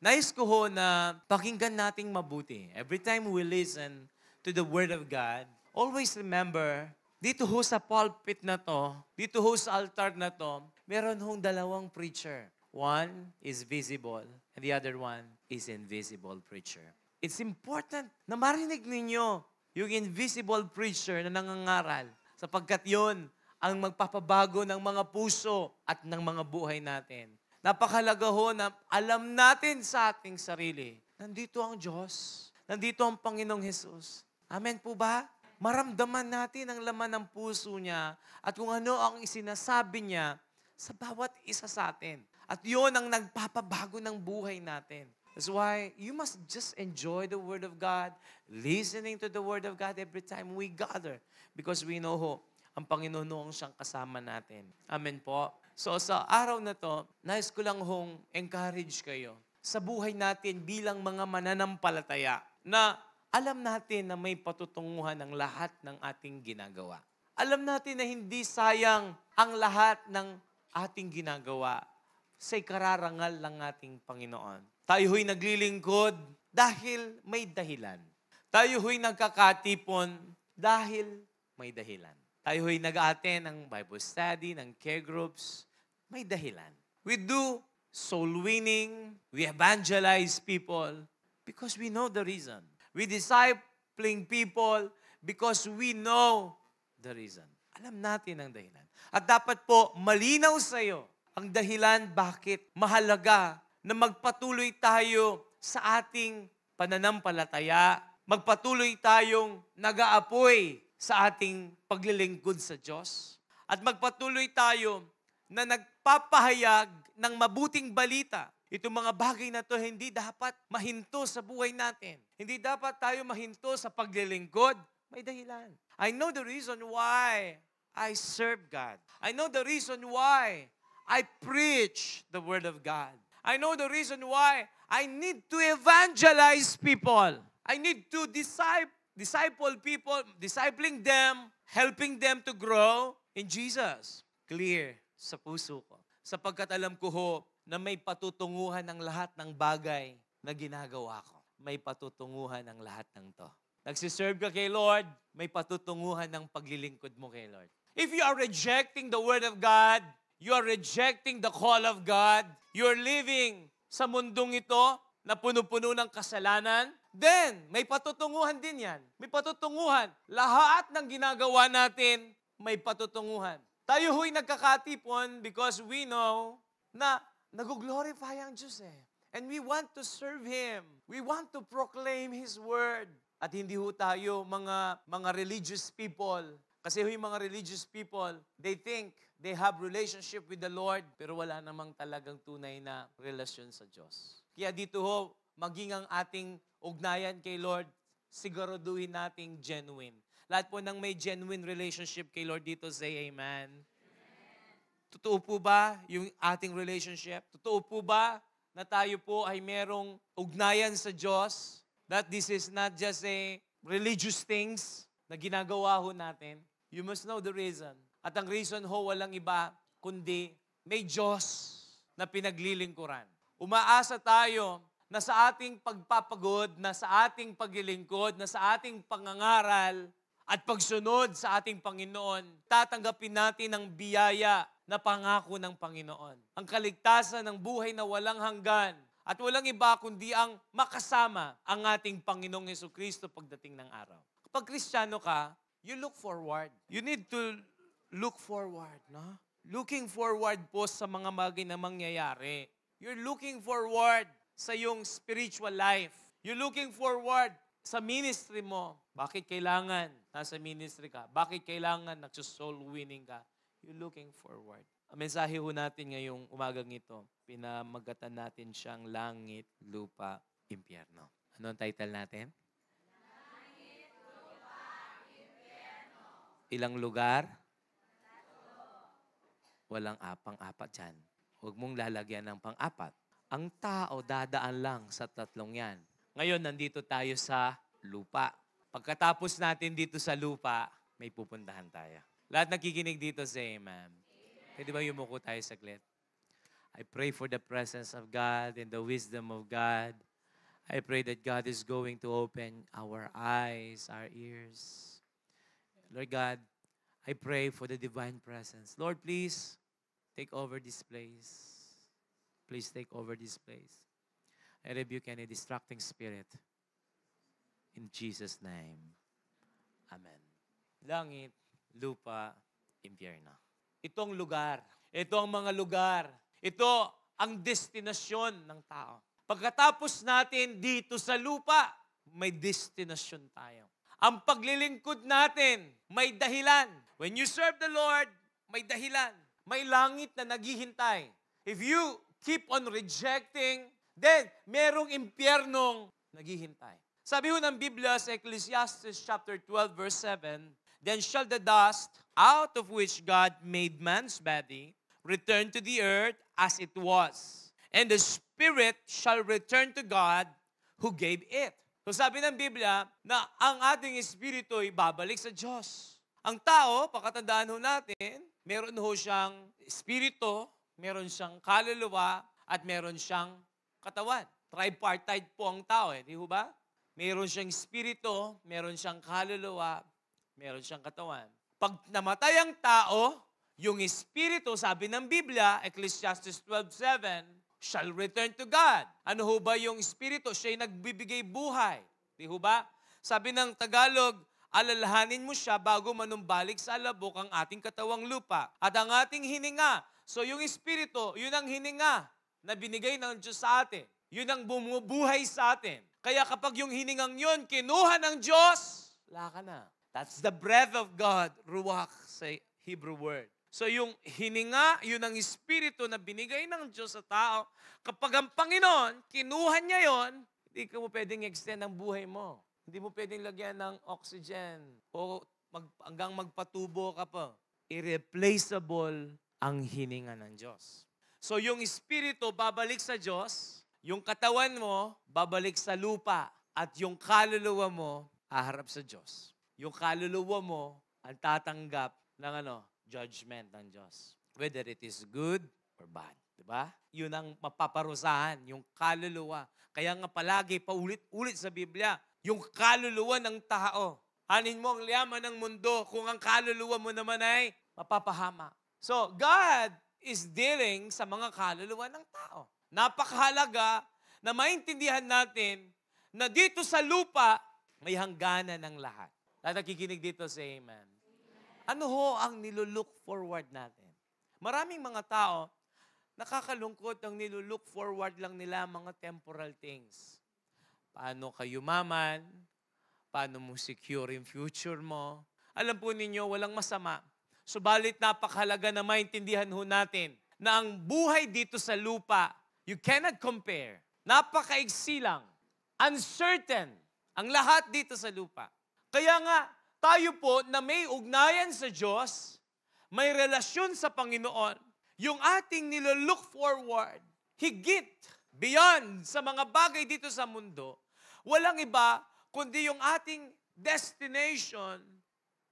Nais ko ho na pakinggan nating mabuti. Every time we listen to the Word of God, always remember, dito ho sa pulpit na to, dito ho sa altar na to, meron hong dalawang preacher. One is visible and the other one is invisible preacher. It's important na marinig ninyo yung invisible preacher na nangangaral sapagkat yun ang magpapabago ng mga puso at ng mga buhay natin. Napakalaga ho na alam natin sa ating sarili, nandito ang Diyos, nandito ang Panginoong Hesus. Amen po ba? Maramdaman natin ang laman ng puso niya at kung ano ang isinasabi niya sa bawat isa sa atin. At yun ang nagpapabago ng buhay natin. That's why you must just enjoy the Word of God, listening to the Word of God every time we gather. Because we know ho, ang Panginoon noong siyang kasama natin. Amen po. So sa araw na to, nais ko lang hong encourage kayo sa buhay natin bilang mga mananampalataya na alam natin na may patutunguhan ng lahat ng ating ginagawa. Alam natin na hindi sayang ang lahat ng ating ginagawa sa ikararangal ng ating Panginoon. Tayo ho'y naglilingkod dahil may dahilan. Tayo ho'y nagkakatipon dahil may dahilan. Tayo ho'y nag-attend ng Bible study, ng care groups, may dahilan. We do soul winning, we evangelize people because we know the reason. We discipling people because we know the reason. Alam natin ang dahilan. At dapat po malinaw sa iyo ang dahilan bakit mahalaga na magpatuloy tayo sa ating pananampalataya, magpatuloy tayong nag-aapoy sa ating paglilingkod sa Diyos, at magpatuloy tayo na nagpapahayag ng mabuting balita. Itong mga bagay na to hindi dapat mahinto sa buhay natin. Hindi dapat tayo mahinto sa paglilingkod. May dahilan. I know the reason why I serve God. I know the reason why I preach the Word of God. I know the reason why I need to evangelize people. I need to disciple people, discipling them, helping them to grow in Jesus. Clear sa puso ko. Sapagkat alam ko ho na may patutunguhan ng lahat ng bagay na ginagawa ko. May patutunguhan ng lahat ng to. Nagsiserve ka kay Lord, may patutunguhan ng paglilingkod mo kay Lord. If you are rejecting the Word of God, you are rejecting the call of God, you're living sa mundong ito na puno-puno ng kasalanan, then may patutunguhan din yan. May patutunguhan. Lahat ng ginagawa natin, may patutunguhan. Tayo ho'y nagkakatipon because we know na nag-glorify ang Diyos eh. And we want to serve Him. We want to proclaim His Word. At hindi ho tayo mga religious people. Kasi yung mga religious people, they think they have relationship with the Lord, pero wala namang talagang tunay na relasyon sa Diyos. Kaya dito ho, maging ang ating ugnayan kay Lord, siguraduhin nating genuine. Lahat po ng may genuine relationship kay Lord dito, say amen. Totoo po ba yung ating relationship? Totoo po ba na tayo po ay merong ugnayan sa Diyos? That this is not just a religious things na ginagawa ho natin. You must know the reason. At ang reason ho, walang iba, kundi may Diyos na pinaglilingkuran. Umaasa tayo na sa ating pagpapagod, na sa ating paglilingkod, na sa ating pangangaral at pagsunod sa ating Panginoon, tatanggapin natin ang biyaya na pangako ng Panginoon. Ang kaligtasan ng buhay na walang hanggan at walang iba kundi ang makasama ang ating Panginoong Jesucristo pagdating ng araw. Kapag Kristiyano ka, you look forward. You need to look forward, no? Looking forward po sa mga bagay na mangyayari. You're looking forward sa iyong spiritual life. You're looking forward sa ministry mo. Bakit kailangan nasa ministry ka? Bakit kailangan nagsusoul winning ka? You're looking forward. Ang mensahe ho natin ngayong umagang ito, pinamagatan natin siyang langit, lupa, impyerno. Ano ang title natin? Langit, lupa, impyerno. Ilang lugar? Walang pang-apat dyan. Huwag mong lalagyan ng pang-apat. Ang tao dadaan lang sa tatlong yan. Ngayon, nandito tayo sa lupa. Pagkatapos natin dito sa lupa, may pupuntahan tayo. Lahat nakikinig dito, say amen. Pwede ba yumuko tayo saglit? I pray for the presence of God and the wisdom of God. I pray that God is going to open our eyes, our ears. Lord God, I pray for the divine presence. Lord, please take over this place. Please take over this place. I rebuke any distracting spirit. In Jesus' name. Amen. Langit, lupa, impyerno. Itong lugar, ito ang mga lugar, ito ang destinasyon ng tao. Pagkatapos natin dito sa lupa, may destinasyon tayo. Ang paglilingkod natin, may dahilan. When you serve the Lord, may dahilan. May langit na naghihintay. If you keep on rejecting, then merong impyernong naghihintay. Sabi ho ng Biblia sa Ecclesiastes chapter 12 verse 7, then shall the dust out of which God made man's body return to the earth as it was, and the spirit shall return to God who gave it. So sabi ng Biblia na ang ating espiritu ay babalik sa Diyos. Ang tao, pakatandaan ho natin, meron ho siyang espiritu, meron siyang kaluluwa, at meron siyang katawan. Tripartite po ang tao, di ho ba? Meron siyang espiritu, meron siyang kaluluwa, meron siyang katawan. Pag namatay ang tao, yung espiritu, sabi ng Biblia, Ecclesiastes 12:7, shall return to God. Ano ho ba yung espiritu? Siya'y nagbibigay buhay. Di ho ba? Sabi ng Tagalog, alalahanin mo siya bago manumbalik sa alabok ang ating katawang lupa. At ang ating hininga. So yung espiritu, yun ang hininga na binigay ng Diyos sa atin. Yun ang bumubuhay sa atin. Kaya kapag yung hiningang yun, kinuha ng Diyos, wala ka na. That's the breath of God, ruach sa Hebrew word. So yung hininga, yun ang espiritu na binigay ng Diyos sa tao. Kapag ang Panginoon, kinuha niya yon, hindi ka mo pwedeng extend ang buhay mo. Hindi mo pwedeng lagyan ng oxygen o hanggang magpatubo ka pa. Irreplaceable ang hininga ng Diyos. So yung espiritu babalik sa Diyos, yung katawan mo babalik sa lupa, at yung kaluluwa mo haharap sa Diyos. Yung kaluluwa mo ang tatanggap ng judgment ng Diyos. Whether it is good or bad. Diba? Yun ang mapaparusahan, yung kaluluwa. Kaya nga palagi, paulit-ulit sa Biblia, yung kaluluwa ng tao. Hanin mo ang yaman ng mundo kung ang kaluluwa mo naman ay mapapahama. So, God is dealing sa mga kaluluwa ng tao. Napakahalaga na maintindihan natin na dito sa lupa, may hangganan ng lahat. Lahat nakikinig dito sa amen. Ano ho ang nilulook forward natin? Maraming mga tao, nakakalungkot ang nilulook forward lang nila mga temporal things. Paano kayo maman? Paano mo secure yung future mo? Alam po ninyo, walang masama. Subalit napakahalaga na maintindihan ho natin na ang buhay dito sa lupa, you cannot compare. Napakaigsi lang. Uncertain ang lahat dito sa lupa. Kaya nga, tayo po na may ugnayan sa Diyos, may relasyon sa Panginoon, yung ating nilolook forward, higit, beyond sa mga bagay dito sa mundo, walang iba kundi yung ating destination,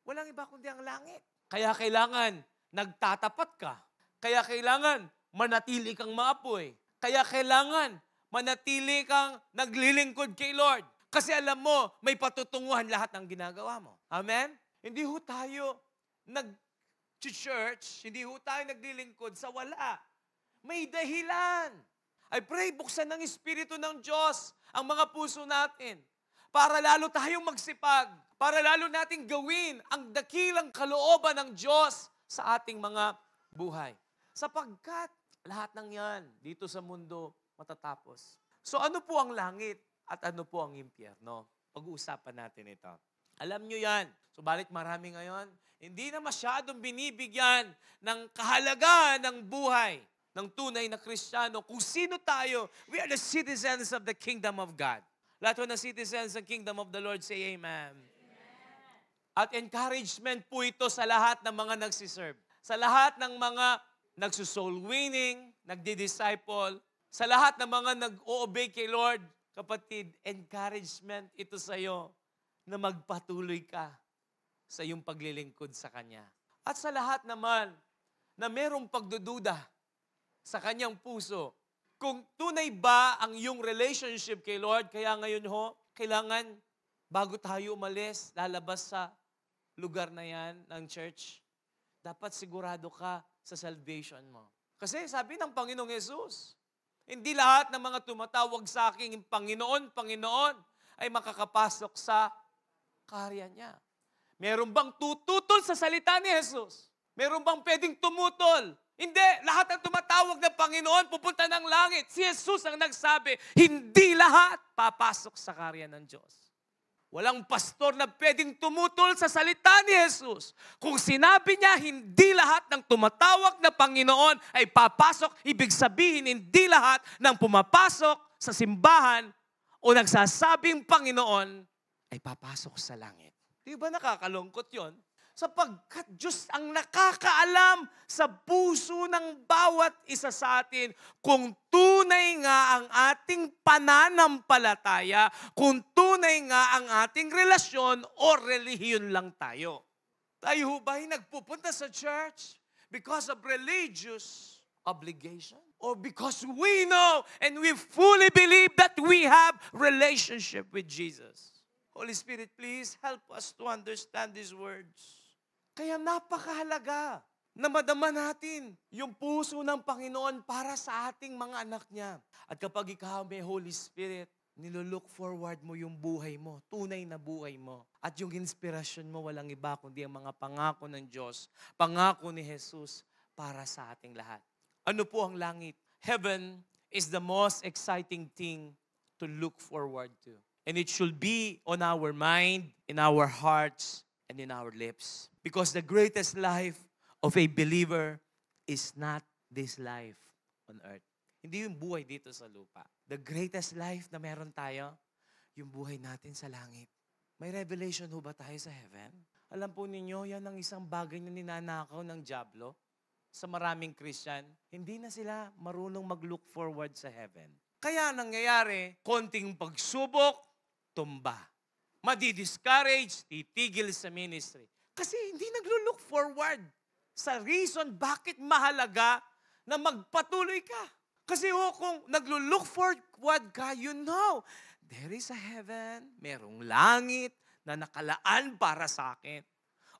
walang iba kundi ang langit. Kaya kailangan nagtatapat ka. Kaya kailangan manatili kang maapoy. Kaya kailangan manatili kang naglilingkod kay Lord. Kasi alam mo, may patutunguhan lahat ng ginagawa mo. Amen? Hindi ho tayo nag-church, hindi ho tayo naglilingkod sa wala. May dahilan. I pray, buksan ng Espiritu ng Diyos ang mga puso natin para lalo tayong magsipag, para lalo nating gawin ang dakilang kalooban ng Diyos sa ating mga buhay. Sapagkat lahat ng yan dito sa mundo matatapos. So ano po ang langit at ano po ang impyerno? Pag-uusapan natin ito. Alam nyo yan. Subalit marami ngayon, hindi na masyadong binibigyan ng kahalagaan ng buhay ng tunay na Kristiyano. Kung sino tayo, we are the citizens of the kingdom of God. Lahat ng citizens ng kingdom of the Lord, say amen. At encouragement po ito sa lahat ng mga nagsiserve. Sa lahat ng mga nagsusoul winning, nagdi-disciple, sa lahat ng mga nag-o-obey kay Lord, kapatid, encouragement ito sa iyo na magpatuloy ka sa iyong paglilingkod sa Kanya. At sa lahat naman na merong pagdududa, sa kanyang puso. Kung tunay ba ang iyong relationship kay Lord, kaya ngayon kailangan bago tayo umalis, lalabas sa lugar na yan ng church, dapat sigurado ka sa salvation mo. Kasi sabi ng Panginoong Jesus, hindi lahat ng mga tumatawag sa aking Panginoon, Panginoon, ay makakapasok sa kaharian niya. Meron bang tututol sa salita ni Jesus? Meron bang pwedeng tumutol? Hindi. Lahat ng tumatawag na Panginoon pupunta ng langit. Si Jesus ang nagsabi, hindi lahat papasok sa kaharian ng Diyos. Walang pastor na pwedeng tumutol sa salita ni Jesus. Kung sinabi niya, hindi lahat ng tumatawag na Panginoon ay papasok, ibig sabihin, hindi lahat ng pumapasok sa simbahan o nagsasabing Panginoon ay papasok sa langit. Di ba nakakalungkot yon? Sapagkat Diyos ang nakakaalam sa puso ng bawat isa sa atin kung tunay nga ang ating pananampalataya, kung tunay nga ang ating relasyon o relihiyon lang tayo. Tayo ba'y nagpupunta sa church because of religious obligation? Or because we know and we fully believe that we have relationship with Jesus? Holy Spirit, please help us to understand these words. Kaya napakahalaga na madama natin yung puso ng Panginoon para sa ating mga anak niya. At kapag ikaw may Holy Spirit, nilolook forward mo yung buhay mo, tunay na buhay mo. At yung inspirasyon mo walang iba kundi ang mga pangako ng Diyos, pangako ni Jesus para sa ating lahat. Ano po ang langit? Heaven is the most exciting thing to look forward to. And it should be on our mind, in our hearts, and in our lips. Because the greatest life of a believer is not this life on earth. Hindi yung buhay dito sa lupa. The greatest life na meron tayo, yung buhay natin sa langit. May revelation ho ba tayo sa heaven? Alam po ninyo, yan ang isang bagay na ninanakaw ng dyablo sa maraming Christian. Hindi na sila marunong mag-look forward sa heaven. Kaya nangyayari, konting pagsubok, tumba. Madi-discourage, titigil sa ministry. Kasi hindi naglo-look forward sa reason bakit mahalaga na magpatuloy ka. Kasi kung naglo-look forward ka, you know, there is a heaven, merong langit na nakalaan para sa akin.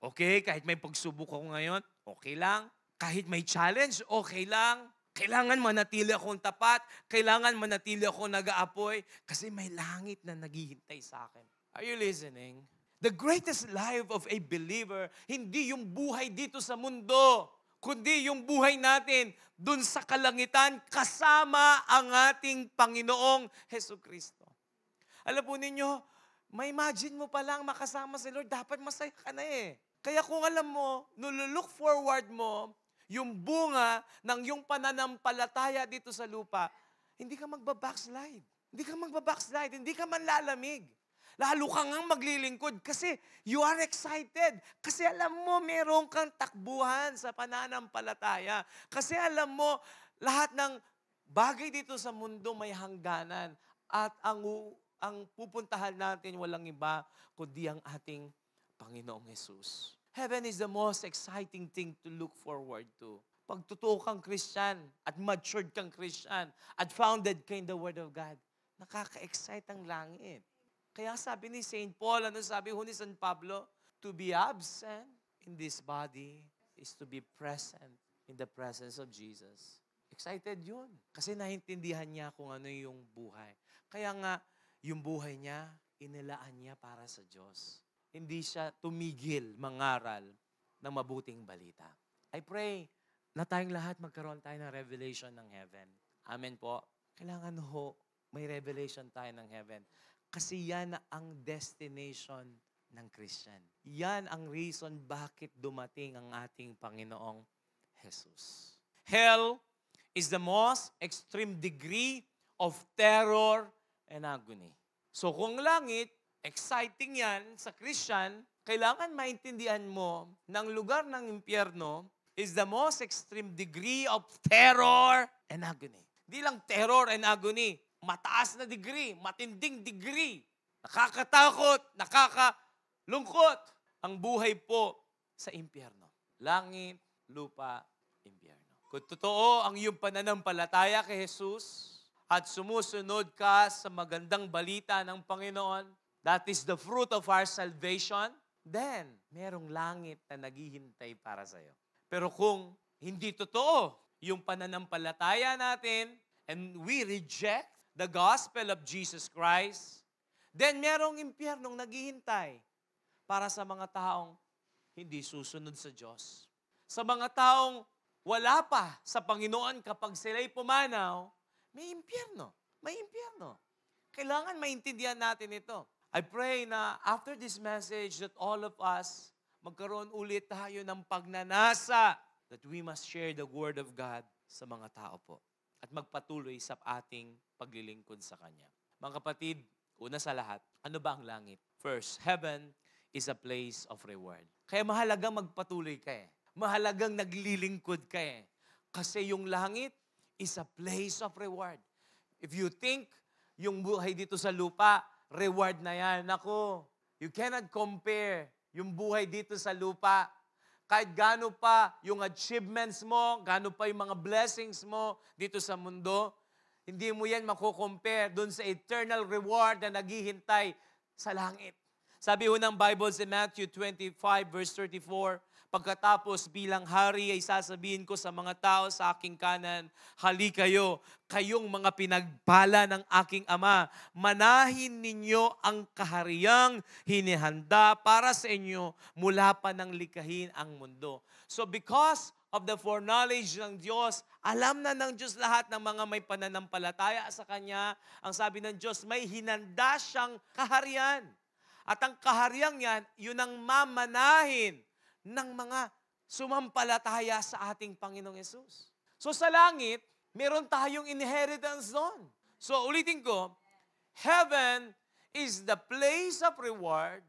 Okay, kahit may pagsubok ako ngayon, okay lang. Kahit may challenge, okay lang. Kailangan manatili akong tapat, kailangan manatili akong nag-aapoy, kasi may langit na naghihintay sa akin. Are you listening? The greatest life of a believer, hindi yung buhay dito sa mundo, kundi yung buhay natin dun sa kalangitan kasama ang ating Panginoong Hesukristo. Alam po ninyo, ma-imagine mo pa lang makasama si Lord, dapat masaya ka na eh. Kaya kung alam mo, nululook forward mo, yung bunga ng yung pananampalataya dito sa lupa, hindi ka magbabackslide. Hindi ka magbabackslide, hindi ka manlalamig. Lalo ka ngang maglilingkod kasi you are excited. Kasi alam mo, meron kang takbuhan sa pananampalataya. Kasi alam mo, lahat ng bagay dito sa mundo may hangganan. At ang pupuntahan natin walang iba kundi ang ating Panginoong Jesus. Heaven is the most exciting thing to look forward to. Pag totoo kang Christian at matured kang Christian at founded ka in the Word of God, nakaka-excite ang langit. Kaya sabi ni St. Paul, ano sabi ni San Pablo? To be absent in this body is to be present in the presence of Jesus. Excited yun. Kasi naintindihan niya kung ano yung buhay. Kaya nga, yung buhay niya, inilaan niya para sa Diyos. Hindi siya tumigil mangaral ng mabuting balita. I pray na tayong lahat magkaroon tayo ng revelation ng heaven. Amen po. Kailangan may revelation tayo ng heaven. Kasi yan ang destination ng Christian. Yan ang reason bakit dumating ang ating Panginoong Jesus. Hell is the most extreme degree of terror and agony. So kung langit, exciting yan sa Christian, kailangan maintindihan mo na ang lugar ng impyerno is the most extreme degree of terror and agony. Di lang terror and agony, mataas na degree, matinding degree. Nakakatakot, nakakalungkot ang buhay po sa impyerno. Langit, lupa, impyerno. Kung totoo ang iyong pananampalataya kay Jesus at sumusunod ka sa magandang balita ng Panginoon, that is the fruit of our salvation, then merong langit na naghihintay para sa iyo. Pero kung hindi totoo yung pananampalataya natin and we reject the gospel of Jesus Christ, then merong impyernong naghihintay para sa mga taong hindi susunod sa Diyos. Sa mga taong wala pa sa Panginoon kapag sila'y pumanaw, may impyerno. May impyerno. Kailangan maintindihan natin ito. I pray na after this message that all of us magkaroon ulit tayo ng pagnanasa that we must share the Word of God sa mga tao po at magpatuloy sa ating paglilingkod sa Kanya. Mga kapatid, una sa lahat, ano ba ang langit? First, heaven is a place of reward. Kaya mahalagang magpatuloy ka eh. Mahalagang naglilingkod ka eh. Kasi yung langit is a place of reward. If you think yung buhay dito sa lupa, reward na yan. Nako, you cannot compare yung buhay dito sa lupa. Kahit gaano pa yung achievements mo, gaano pa yung mga blessings mo dito sa mundo, hindi mo yan mako-compare dun sa eternal reward na naghihintay sa langit. Sabi ho ng Bible sa Matthew 25 verse 34, pagkatapos bilang hari ay sasabihin ko sa mga tao sa aking kanan, hali kayo, kayong mga pinagpala ng aking Ama, manahin ninyo ang kahariang hinihanda para sa inyo mula pa nang likhain ang mundo. So because of the foreknowledge ng Diyos, alam na ng Diyos lahat ng mga may pananampalataya sa Kanya. Ang sabi ng Diyos, may hinanda siyang kaharian. At ang kahariang yan, yun ang mamanahin ng mga sumampalataya sa ating Panginoong Yesus. So sa langit, meron tayong inheritance doon. So ulitin ko, heaven is the place of reward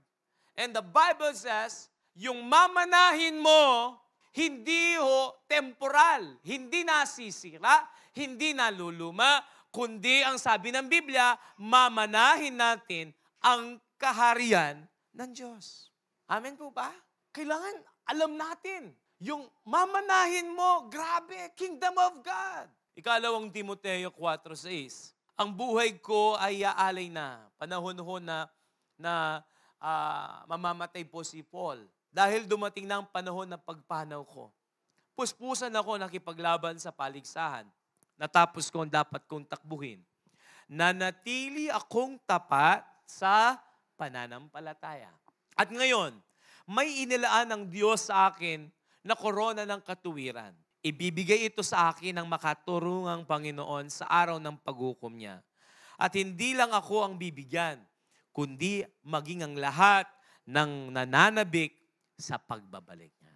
and the Bible says, yung mamanahin mo, hindi ho temporal, hindi nasisira, hindi naluluma, kundi ang sabi ng Biblia, mamanahin natin ang kaharian ng Diyos. Amen po ba? Kailangan alam natin, yung mamanahin mo, grabe, kingdom of God. Ikalawang Timoteo 4:6, ang buhay ko ay aalay na. Panahon ho na mamamatay po si Paul. Dahil dumating na ang panahon na pagpanaw ko. Puspusan ako nakipaglaban sa paligsahan. Natapos ko ang dapat kong takbuhin. Nanatili akong tapat sa pananampalataya. At ngayon, may inilaan ng Diyos sa akin na korona ng katuwiran. Ibibigay ito sa akin ng makaturungang Panginoon sa araw ng paghukom niya. At hindi lang ako ang bibigyan, kundi maging ang lahat ng nananabik sa pagbabalik niya.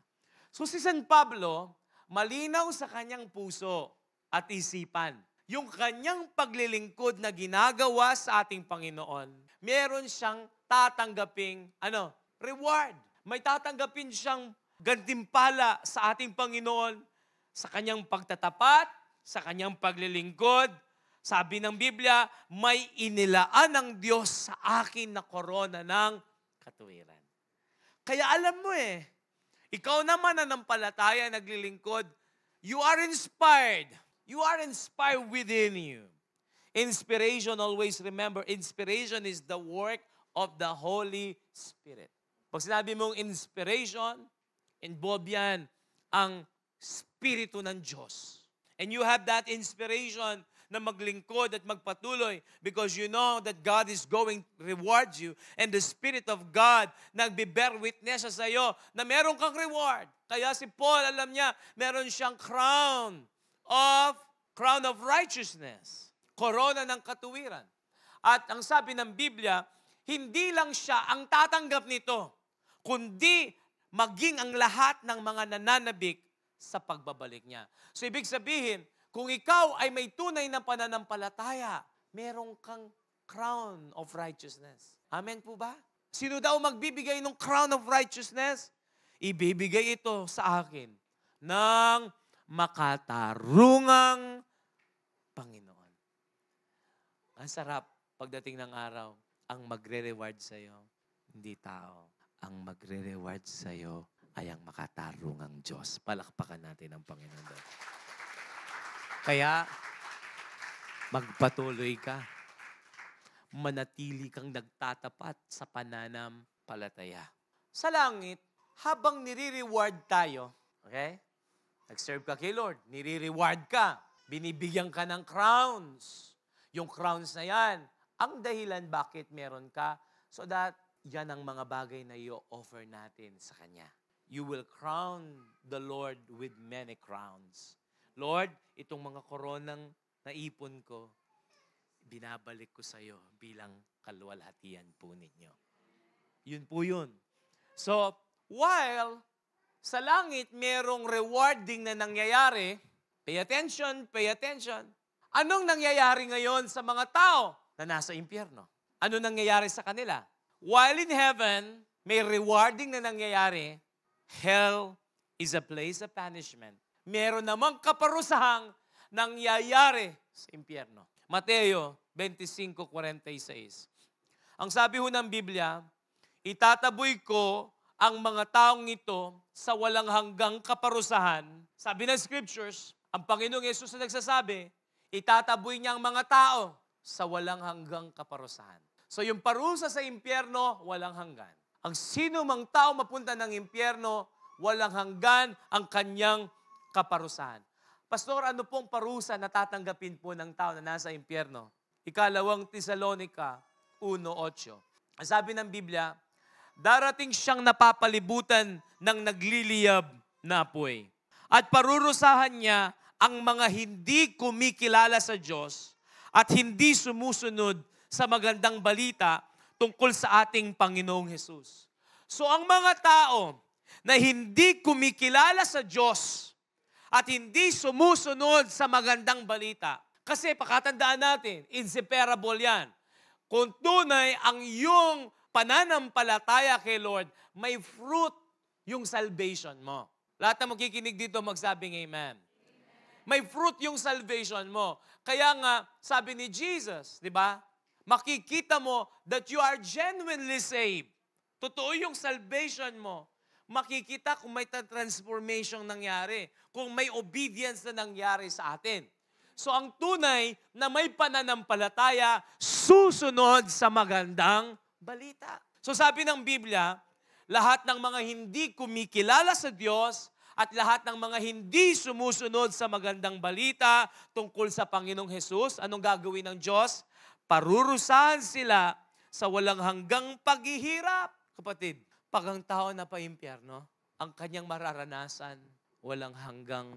So si San Pablo, malinaw sa kanyang puso at isipan. Yung kanyang paglilingkod na ginagawa sa ating Panginoon, meron siyang tatanggaping reward. May tatanggapin siyang gantimpala sa ating Panginoon sa kanyang pagtatapat, sa kanyang paglilingkod. Sabi ng Biblia, may inilaan ng Diyos sa akin na korona ng katuwiran. Kaya alam mo ikaw naman na nampalataya, naglilingkod, you are inspired. You are inspired within you. Inspiration, always remember, inspiration is the work of the Holy Spirit. Pag sinabi mong inspiration, involve yan ang Espiritu ng Diyos. And you have that inspiration na maglingkod at magpatuloy because you know that God is going to reward you and the Spirit of God nagbe-bear witness sa iyo na meron kang reward. Kaya si Paul, alam niya, meron siyang crown of righteousness, korona ng katuwiran. At ang sabi ng Biblia, hindi lang siya ang tatanggap nito, kundi maging ang lahat ng mga nananabik sa pagbabalik niya. So ibig sabihin, kung ikaw ay may tunay na pananampalataya, meron kang crown of righteousness. Amen po ba? Sino daw magbibigay ng crown of righteousness? Ibibigay ito sa akin ng makatarungang Panginoon. Ang sarap pagdating ng araw, ang magre-reward sa iyo, hindi tao. Ang magre-reward sa iyo ay ang makatarungang Diyos. Palakpakan natin ang Panginoon doon. Kaya, magpatuloy ka. Manatili kang nagtatapat sa pananampalataya. Sa langit, habang nire-reward tayo, okay? Nag-serve ka kay Lord, nire-reward ka, binibigyan ka ng crowns. Yung crowns na yan, ang dahilan bakit meron ka, so that yan ang mga bagay na i-offer natin sa Kanya. You will crown the Lord with many crowns. Lord, itong mga koronang naipon ko, binabalik ko sa iyo bilang kaluwalhatian po ninyo. Yun po yun. So, while sa langit merong rewarding na nangyayari, pay attention, pay attention. Anong nangyayari ngayon sa mga tao na nasa impyerno? Ano nangyayari sa kanila? While in heaven, may rewarding na nangyayari, hell is a place of punishment. Meron namang kaparusahang nangyayari sa impyerno. Mateo 25:46. Ang sabi ho ng Biblia, itataboy ko ang mga taong ito sa walang hanggang kaparusahan. Sabi ng Scriptures, ang Panginoong Yesus na nagsasabi, itataboy niya ang mga tao sa walang hanggang kaparusahan. So yung parusa sa impyerno, walang hanggan. Ang sino mang tao mapunta ng impyerno, walang hanggan ang kanyang kaparusahan. Pastor, ano pong parusa na tatanggapin po ng tao na nasa impyerno? Ikalawang Tesalonica 1:8. Ang sabi ng Biblia, darating siyang napapalibutan ng nagliliyab na apoy. At parurusahan niya ang mga hindi kumikilala sa Diyos at hindi sumusunod sa magandang balita tungkol sa ating Panginoong Hesus. So ang mga tao na hindi kumikilala sa Diyos at hindi sumusunod sa magandang balita. Kasi pakatandaan natin, inseparable yan. Kung tunay ang iyong pananampalataya kay Lord, may fruit yung salvation mo. Lahat na magkikinig dito magsabing amen. May fruit yung salvation mo. Kaya nga, sabi ni Jesus, di ba? Makikita mo that you are genuinely saved. Totoo yung salvation mo. Makikita kung may transformation nangyari, kung may obedience na nangyari sa atin. So ang tunay na may pananampalataya, susunod sa magandang balita. So sabi ng Biblia, lahat ng mga hindi kumikilala sa Diyos at lahat ng mga hindi sumusunod sa magandang balita tungkol sa Panginoong Hesus, anong gagawin ng Diyos? Parurusahan sila sa walang hanggang paghihirap. Kapatid, pag ang tao na pa-impyerno, ang kanyang mararanasan, walang hanggang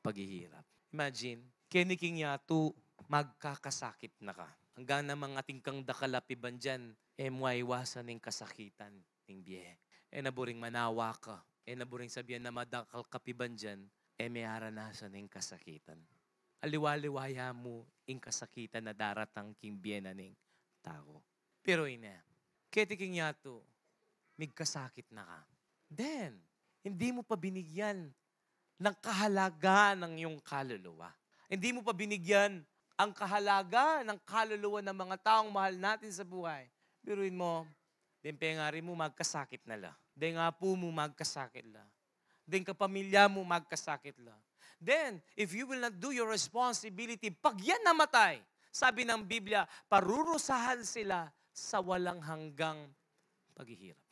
paghihirap. Imagine, kiniking yatu, magkakasakit na ka. Hanggang namang ating kang dakalapiban dyan, maiwasan ng kasakitan ng biye. Naburing manawa ka. Naburing sabihan na madakal kapiban dyan, may aranasan ng kasakitan. Aliwaliwaya mo ang kasakitan na daratang king biye na ng tao. Pero kiniking yatu, kasakit na ka. Then, hindi mo pa binigyan ng kahalaga ng iyong kaluluwa. Hindi mo pa binigyan ang kahalaga ng kaluluwa ng mga taong mahal natin sa buhay. Biruin mo, din pengari mo magkasakit na la. Din nga po mo magkasakit la. Din kapamilya mo magkasakit la. Then, if you will not do your responsibility, pag yan namatay, sabi ng Biblia, parurusahan sila sa walang hanggang paghihirap.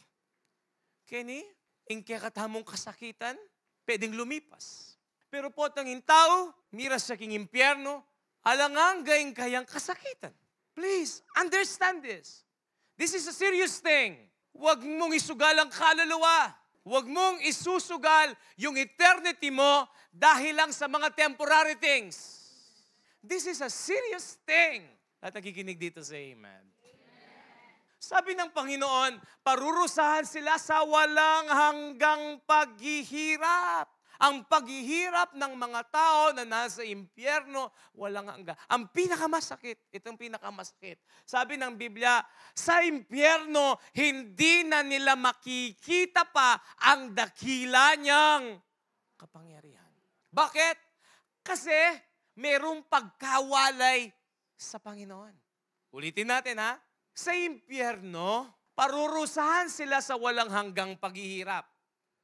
Kini, ingkakatamong kasakitan, pwedeng lumipas. Pero po tanging tao, miras sa king impyerno, alangangaing kayang kasakitan. Please, understand this. This is a serious thing. Huwag mong isugal ang kaluluwa. Huwag mong isusugal yung eternity mo dahil lang sa mga temporary things. This is a serious thing. At nakikinig dito sa amen. Sabi ng Panginoon, parurusahan sila sa walang hanggang paghihirap. Ang paghihirap ng mga tao na nasa impyerno, walang hanggan. Ang pinakamasakit, itong pinakamasakit. Sabi ng Biblia, sa impyerno, hindi na nila makikita pa ang dakila niyang kapangyarihan. Bakit? Kasi merong pagkawalay sa Panginoon. Ulitin natin ha. Sa impyerno, parurusahan sila sa walang hanggang paghihirap.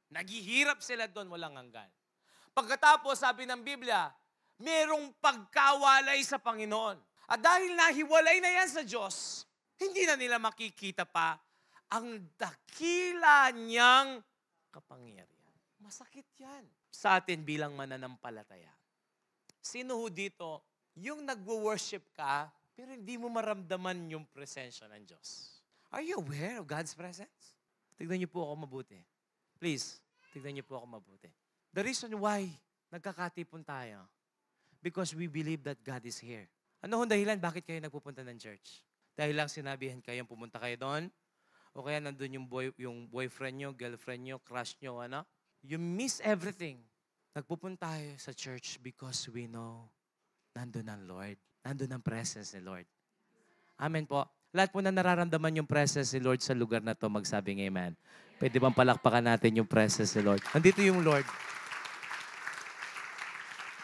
Naghihirap sila doon walang hanggan. Pagkatapos, sabi ng Biblia, merong pagkawalay sa Panginoon. At dahil nahiwalay na yan sa Diyos, hindi na nila makikita pa ang dakila niyang kapangyarihan. Masakit yan sa atin bilang mananampalataya. Sino ho dito yung nagwo-worship ka pero hindi mo maramdaman yung presensya ng Diyos? Are you aware of God's presence? Tignan niyo po ako mabuti. Please, tignan niyo po ako mabuti. The reason why nagkakatipon tayo, because we believe that God is here. Ano hong dahilan? Bakit kayo nagpupunta ng church? Dahil lang sinabihan kayong pumunta kayo doon? O kaya nandun yung boyfriend nyo, girlfriend nyo, crush nyo, ano? You miss everything. Nagpupunta tayo sa church because we know nandun ang Lord. Nandun ang presence ni Lord. Amen po. Lahat po na nararamdaman yung presence ni Lord sa lugar na to, magsabing amen. Pwede bang palakpakan natin yung presence ni Lord? Nandito yung Lord.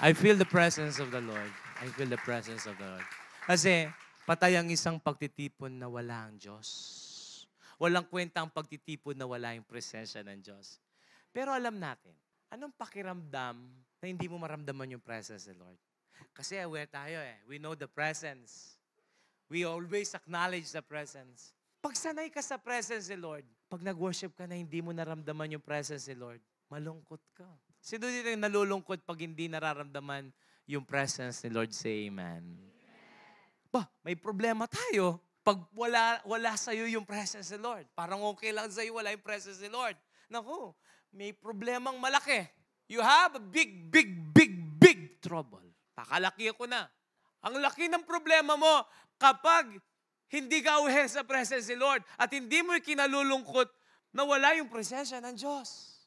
I feel the presence of the Lord. I feel the presence of the Lord. Kasi patay ang isang pagtitipon na wala ang Diyos. Walang kwenta ang pagtitipon na wala yung presensya ng Diyos. Pero alam natin, anong pakiramdam na hindi mo maramdaman yung presence ni Lord? Kasi aware tayo We know the presence. We always acknowledge the presence. Pag sanay ka sa presence ni Lord, pag nag-worship ka na hindi mo naramdaman yung presence ni Lord, malungkot ka. Sino dito yung nalulungkot pag hindi nararamdaman yung presence ni Lord? Say amen. Ba, may problema tayo. Pag wala sa'yo yung presence ni Lord. Parang okay lang sa'yo, wala yung presence ni Lord. Naku, may problemang malaki. You have a big trouble. Pakalaki ko na. Ang laki ng problema mo kapag hindi ka aware sa presence ni Lord at hindi mo kinalulungkot na wala yung presensya ng Diyos.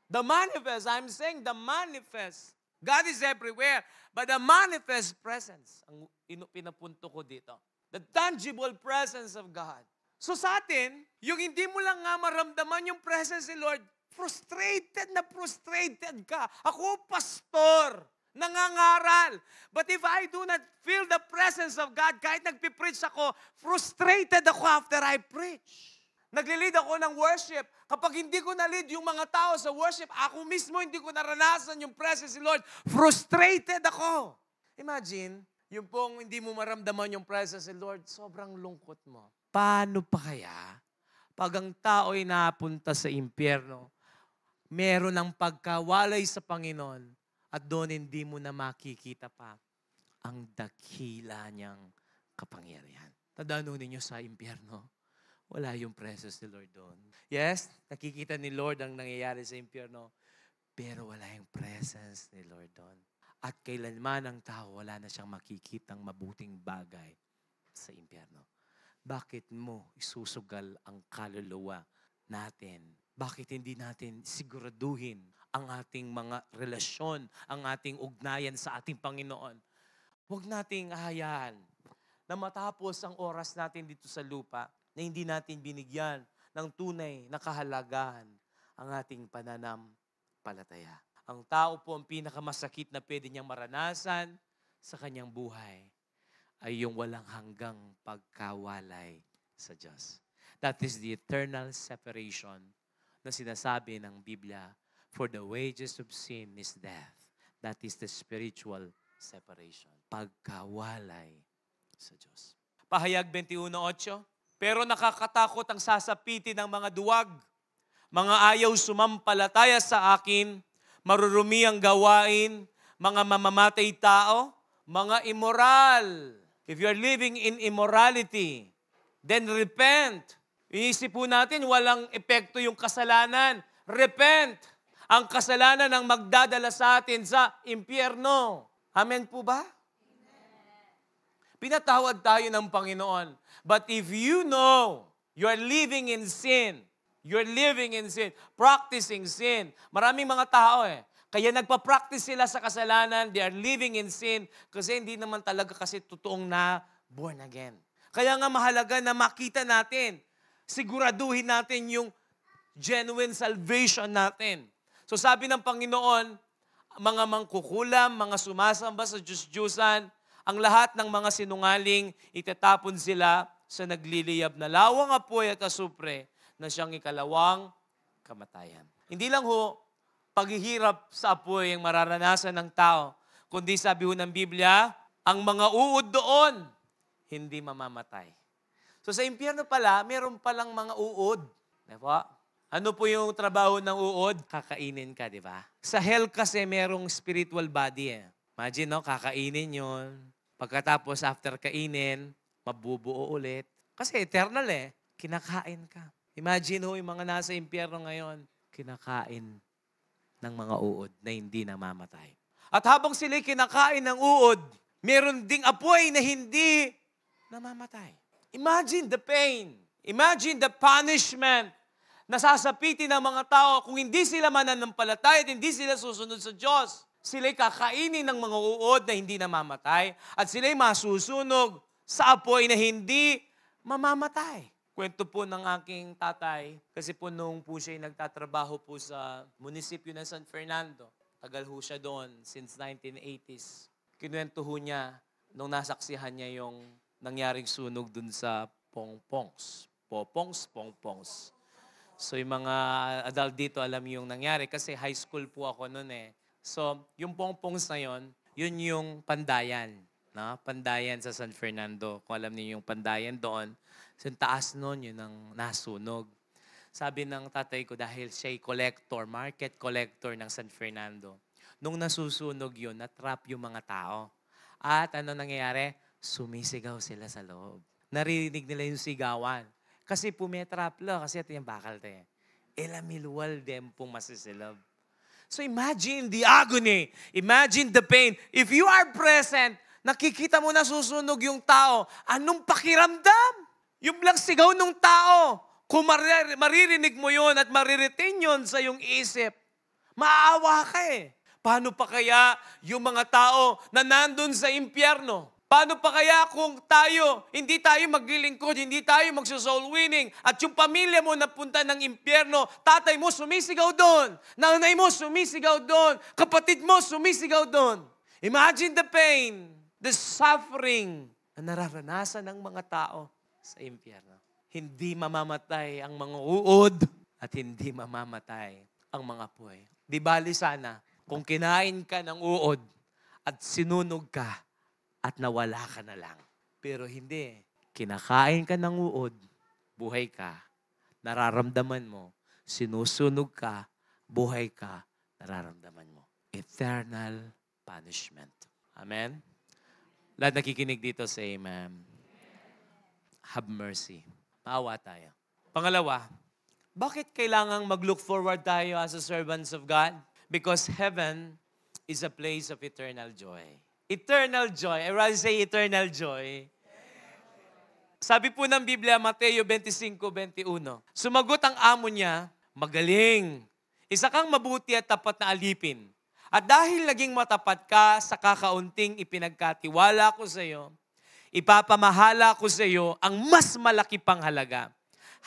The manifest, I'm saying the manifest. God is everywhere, but the manifest presence, ang pinapunto ko dito. The tangible presence of God. So sa atin, yung hindi mo lang nga maramdaman yung presence ni Lord, frustrated ka. Ako, pastor, nangangaral. But if I do not feel the presence of God, kahit nagpipreach ako, frustrated ako after I preach. Nagli-lead ako ng worship. Kapag hindi ko na-lead yung mga tao sa worship, ako mismo hindi ko naranasan yung presence ni Lord, frustrated ako. Imagine, yung pong hindi mo maramdaman yung presence ni Lord, sobrang lungkot mo. Paano pa kaya pag ang tao ay napunta sa impyerno, meron ng pagkawalay sa Panginoon, at doon hindi mo na makikita pa ang dakila niyang kapangyarihan. Tandaan ninyo sa impyerno, wala yung presence ni Lord doon. Yes, nakikita ni Lord ang nangyayari sa impyerno, pero wala yung presence ni Lord doon. At kailanman ang tao, wala na siyang makikitang mabuting bagay sa impyerno. Bakit mo isusugal ang kaluluwa natin? Bakit hindi natin siguraduhin ang ating mga relasyon, ang ating ugnayan sa ating Panginoon? Huwag nating hayaan na matapos ang oras natin dito sa lupa na hindi natin binigyan ng tunay na kahalagahan ang ating pananampalataya. Ang tao po ang pinakamasakit na pwede niyang maranasan sa kanyang buhay ay yung walang hanggang pagkawalay sa Diyos. That is the eternal separation na sinasabi ng Biblia. For the wages of sin is death. That is the spiritual separation. Pagkawalay sa Diyos. Pahayag 21:8. Pero nakakatakot ang sasapitin ng mga duwag. Mga ayaw sumampalataya sa akin, marurumi ang gawain, mga mamamatay tao, mga immoral. If you're living in immorality, then repent. Iisip po natin, walang epekto yung kasalanan. Repent. Ang kasalanan ang magdadala sa atin sa impyerno. Amen po ba? Pinatawad tayo ng Panginoon. But if you know you're living in sin, practicing sin. Maraming mga tao kaya nagpa-practice sila sa kasalanan, they are living in sin kasi hindi naman talaga kasi totoong na born again. Kaya nga mahalaga na makita natin, siguraduhin natin yung genuine salvation natin. So sabi ng Panginoon, mga mangkukulam, mga sumasamba sa Diyos-Diyusan, ang lahat ng mga sinungaling, itatapon sila sa nagliliyab na lawang apoy at asupre na siyang ikalawang kamatayan. Hindi lang paghihirap sa apoy ang mararanasan ng tao, kundi sabi ho ng Biblia, ang mga uod doon, hindi mamamatay. So sa impyerno pala, meron palang mga uod. Diba? Ano po yung trabaho ng uod? Kakainin ka, di ba? Sa hell kasi merong spiritual body eh. Imagine, no? Kakainin yon. Pagkatapos, after kainin, mabubuo ulit. Kasi eternal eh. Kinakain ka. Imagine ho, yung mga nasa impyerno ngayon, kinakain ng mga uod na hindi namamatay. At habang sila'y kinakain ng uod, meron ding apoy na hindi namamatay. Imagine the pain. Imagine the punishment na sasapitin ng mga tao kung hindi sila mananampalataya at hindi sila susunod sa Diyos. Sila'y kakainin ng mga uod na hindi namamatay at sila'y masusunog sa apoy na hindi mamamatay. Kwento po ng aking tatay, kasi po nung po siya'y nagtatrabaho po sa munisipyo ng San Fernando, tagal ho siya doon since 1980s. Kinuwento ho niya nung nasaksihan niya yung nangyaring sunog doon sa Pongpongs. Pongpongs. So yung mga adult dito alam yung nangyari kasi high school po ako noon eh. So yung Pongpongs na yun yung Pandayan. No? Pandayan sa San Fernando. Kung alam niyo yung Pandayan doon, so yung taas noon yun ang nasunog. Sabi ng tatay ko dahil siya'y market collector ng San Fernando. Nung nasusunog yun, natrap yung mga tao. At ano nangyayari? Sumisigaw sila sa loob. Naririnig nila yung sigawan. Kasi pumetraplo, kasi ito yung bakal tayo. Elamilwal dem pong masisilab. So imagine the agony. Imagine the pain. If you are present, nakikita mo na susunog yung tao, anong pakiramdam? Yung lang sigaw ng tao. Kung maririnig mo yon at mariritain yun sa iyong isip, maawa ka eh. Paano pa kaya yung mga tao na nandun sa impyerno? Paano pa kaya kung hindi tayo maglilingkod, hindi tayo magso-soul winning, at yung pamilya mo napunta ng impyerno, tatay mo sumisigaw doon, nanay mo sumisigaw doon, kapatid mo sumisigaw doon. Imagine the pain, the suffering na nararanasan ng mga tao sa impyerno. Hindi mamamatay ang mga uod at hindi mamamatay ang mga apoy. Di bali sana kung kinain ka ng uod at sinunog ka, at nawala ka na lang. Pero hindi. Kinakain ka ng uod, buhay ka, nararamdaman mo, sinusunog ka, buhay ka, nararamdaman mo. Eternal punishment. Amen? Lahat nakikinig dito, say amen. Have mercy. Maawa tayo. Pangalawa, bakit kailangang mag-look forward tayo as a servants of God? Because heaven is a place of eternal joy. Eternal joy. I rather say eternal joy. Sabi po ng Biblia, Mateo 25:21, sumagot ang amo niya, magaling. Isa kang mabuti at tapat na alipin. At dahil naging matapat ka sa kakaunting ipinagkatiwala ko sa iyo, ipapamahala ko sa iyo ang mas malaki pang halaga.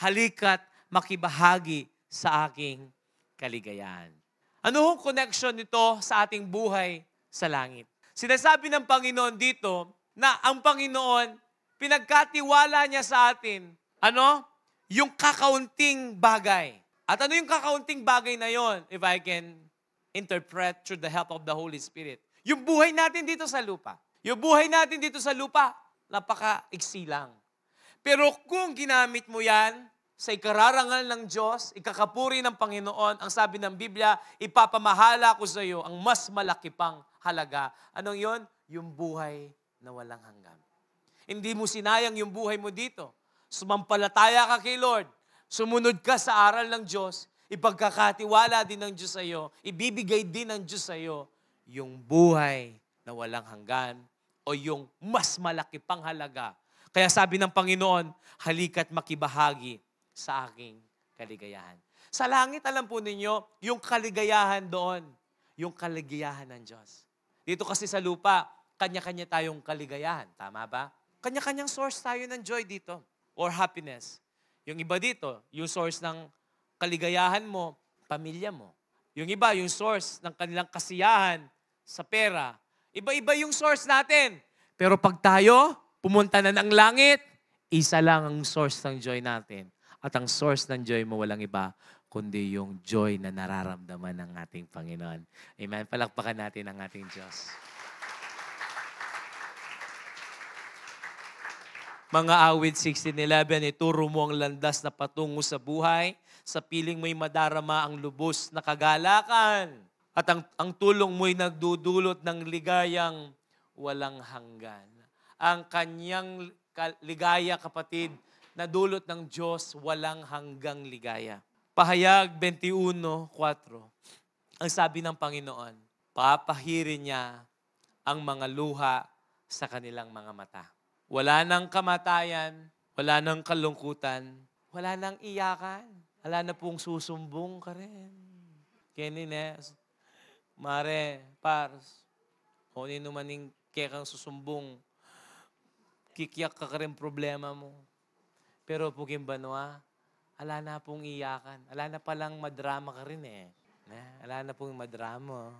Halika't makibahagi sa aking kaligayahan. Ano hong connection nito sa ating buhay sa langit? Sinasabi ng Panginoon dito na ang Panginoon, pinagkatiwala niya sa atin, yung kakaunting bagay. At ano yung kakaunting bagay na yon? If I can interpret through the help of the Holy Spirit. Yung buhay natin dito sa lupa. Yung buhay natin dito sa lupa, napaka-iksi lang. Pero kung ginamit mo yan sa ikararangal ng Diyos, ikakapuri ng Panginoon, ang sabi ng Biblia, ipapamahala ko sa iyo ang mas malaki pang halaga. Anong yon? Yung buhay na walang hanggan. Hindi mo sinayang yung buhay mo dito. Sumampalataya ka kay Lord. Sumunod ka sa aral ng Diyos. Ipagkakatiwala din ng Diyos sa iyo. Ibibigay din ng Diyos sa iyo yung buhay na walang hanggan o yung mas malaki pang halaga. Kaya sabi ng Panginoon, halika't makibahagi sa aking kaligayahan. Sa langit, alam po ninyo, yung kaligayahan doon, yung kaligayahan ng Diyos. Dito kasi sa lupa, kanya-kanya tayong kaligayahan. Tama ba? Kanya-kanyang source tayo ng joy dito or happiness. Yung iba dito, yung source ng kaligayahan mo, pamilya mo. Yung iba, yung source ng kanilang kasiyahan sa pera. Iba-iba yung source natin. Pero pag tayo, pumunta na ng langit, isa lang ang source ng joy natin. At ang source ng joy mo walang iba, kundi yung joy na nararamdaman ng ating Panginoon. Amen. Palakpakan natin ang ating Diyos. Mga awit 16:11, ituro mo ang landas na patungo sa buhay, sa piling mo'y madarama ang lubos na kagalakan. At ang tulong mo'y nagdudulot ng ligayang walang hanggan. Ang kanyang ligaya, kapatid, na dulot ng Diyos, walang hanggang ligaya. Pahayag 21:4. Ang sabi ng Panginoon, papahirin niya ang mga luha sa kanilang mga mata. Wala nang kamatayan, wala nang kalungkutan, wala nang iyakan. Wala na pong susumbong ka rin. Kenines, Mare, Pars, o nino maning kekang susumbong, kikiyak ka rin problema mo. Pero puging banwa, ala na pong iyakan. Ala na palang madrama ka rin eh. Ala na pong madrama.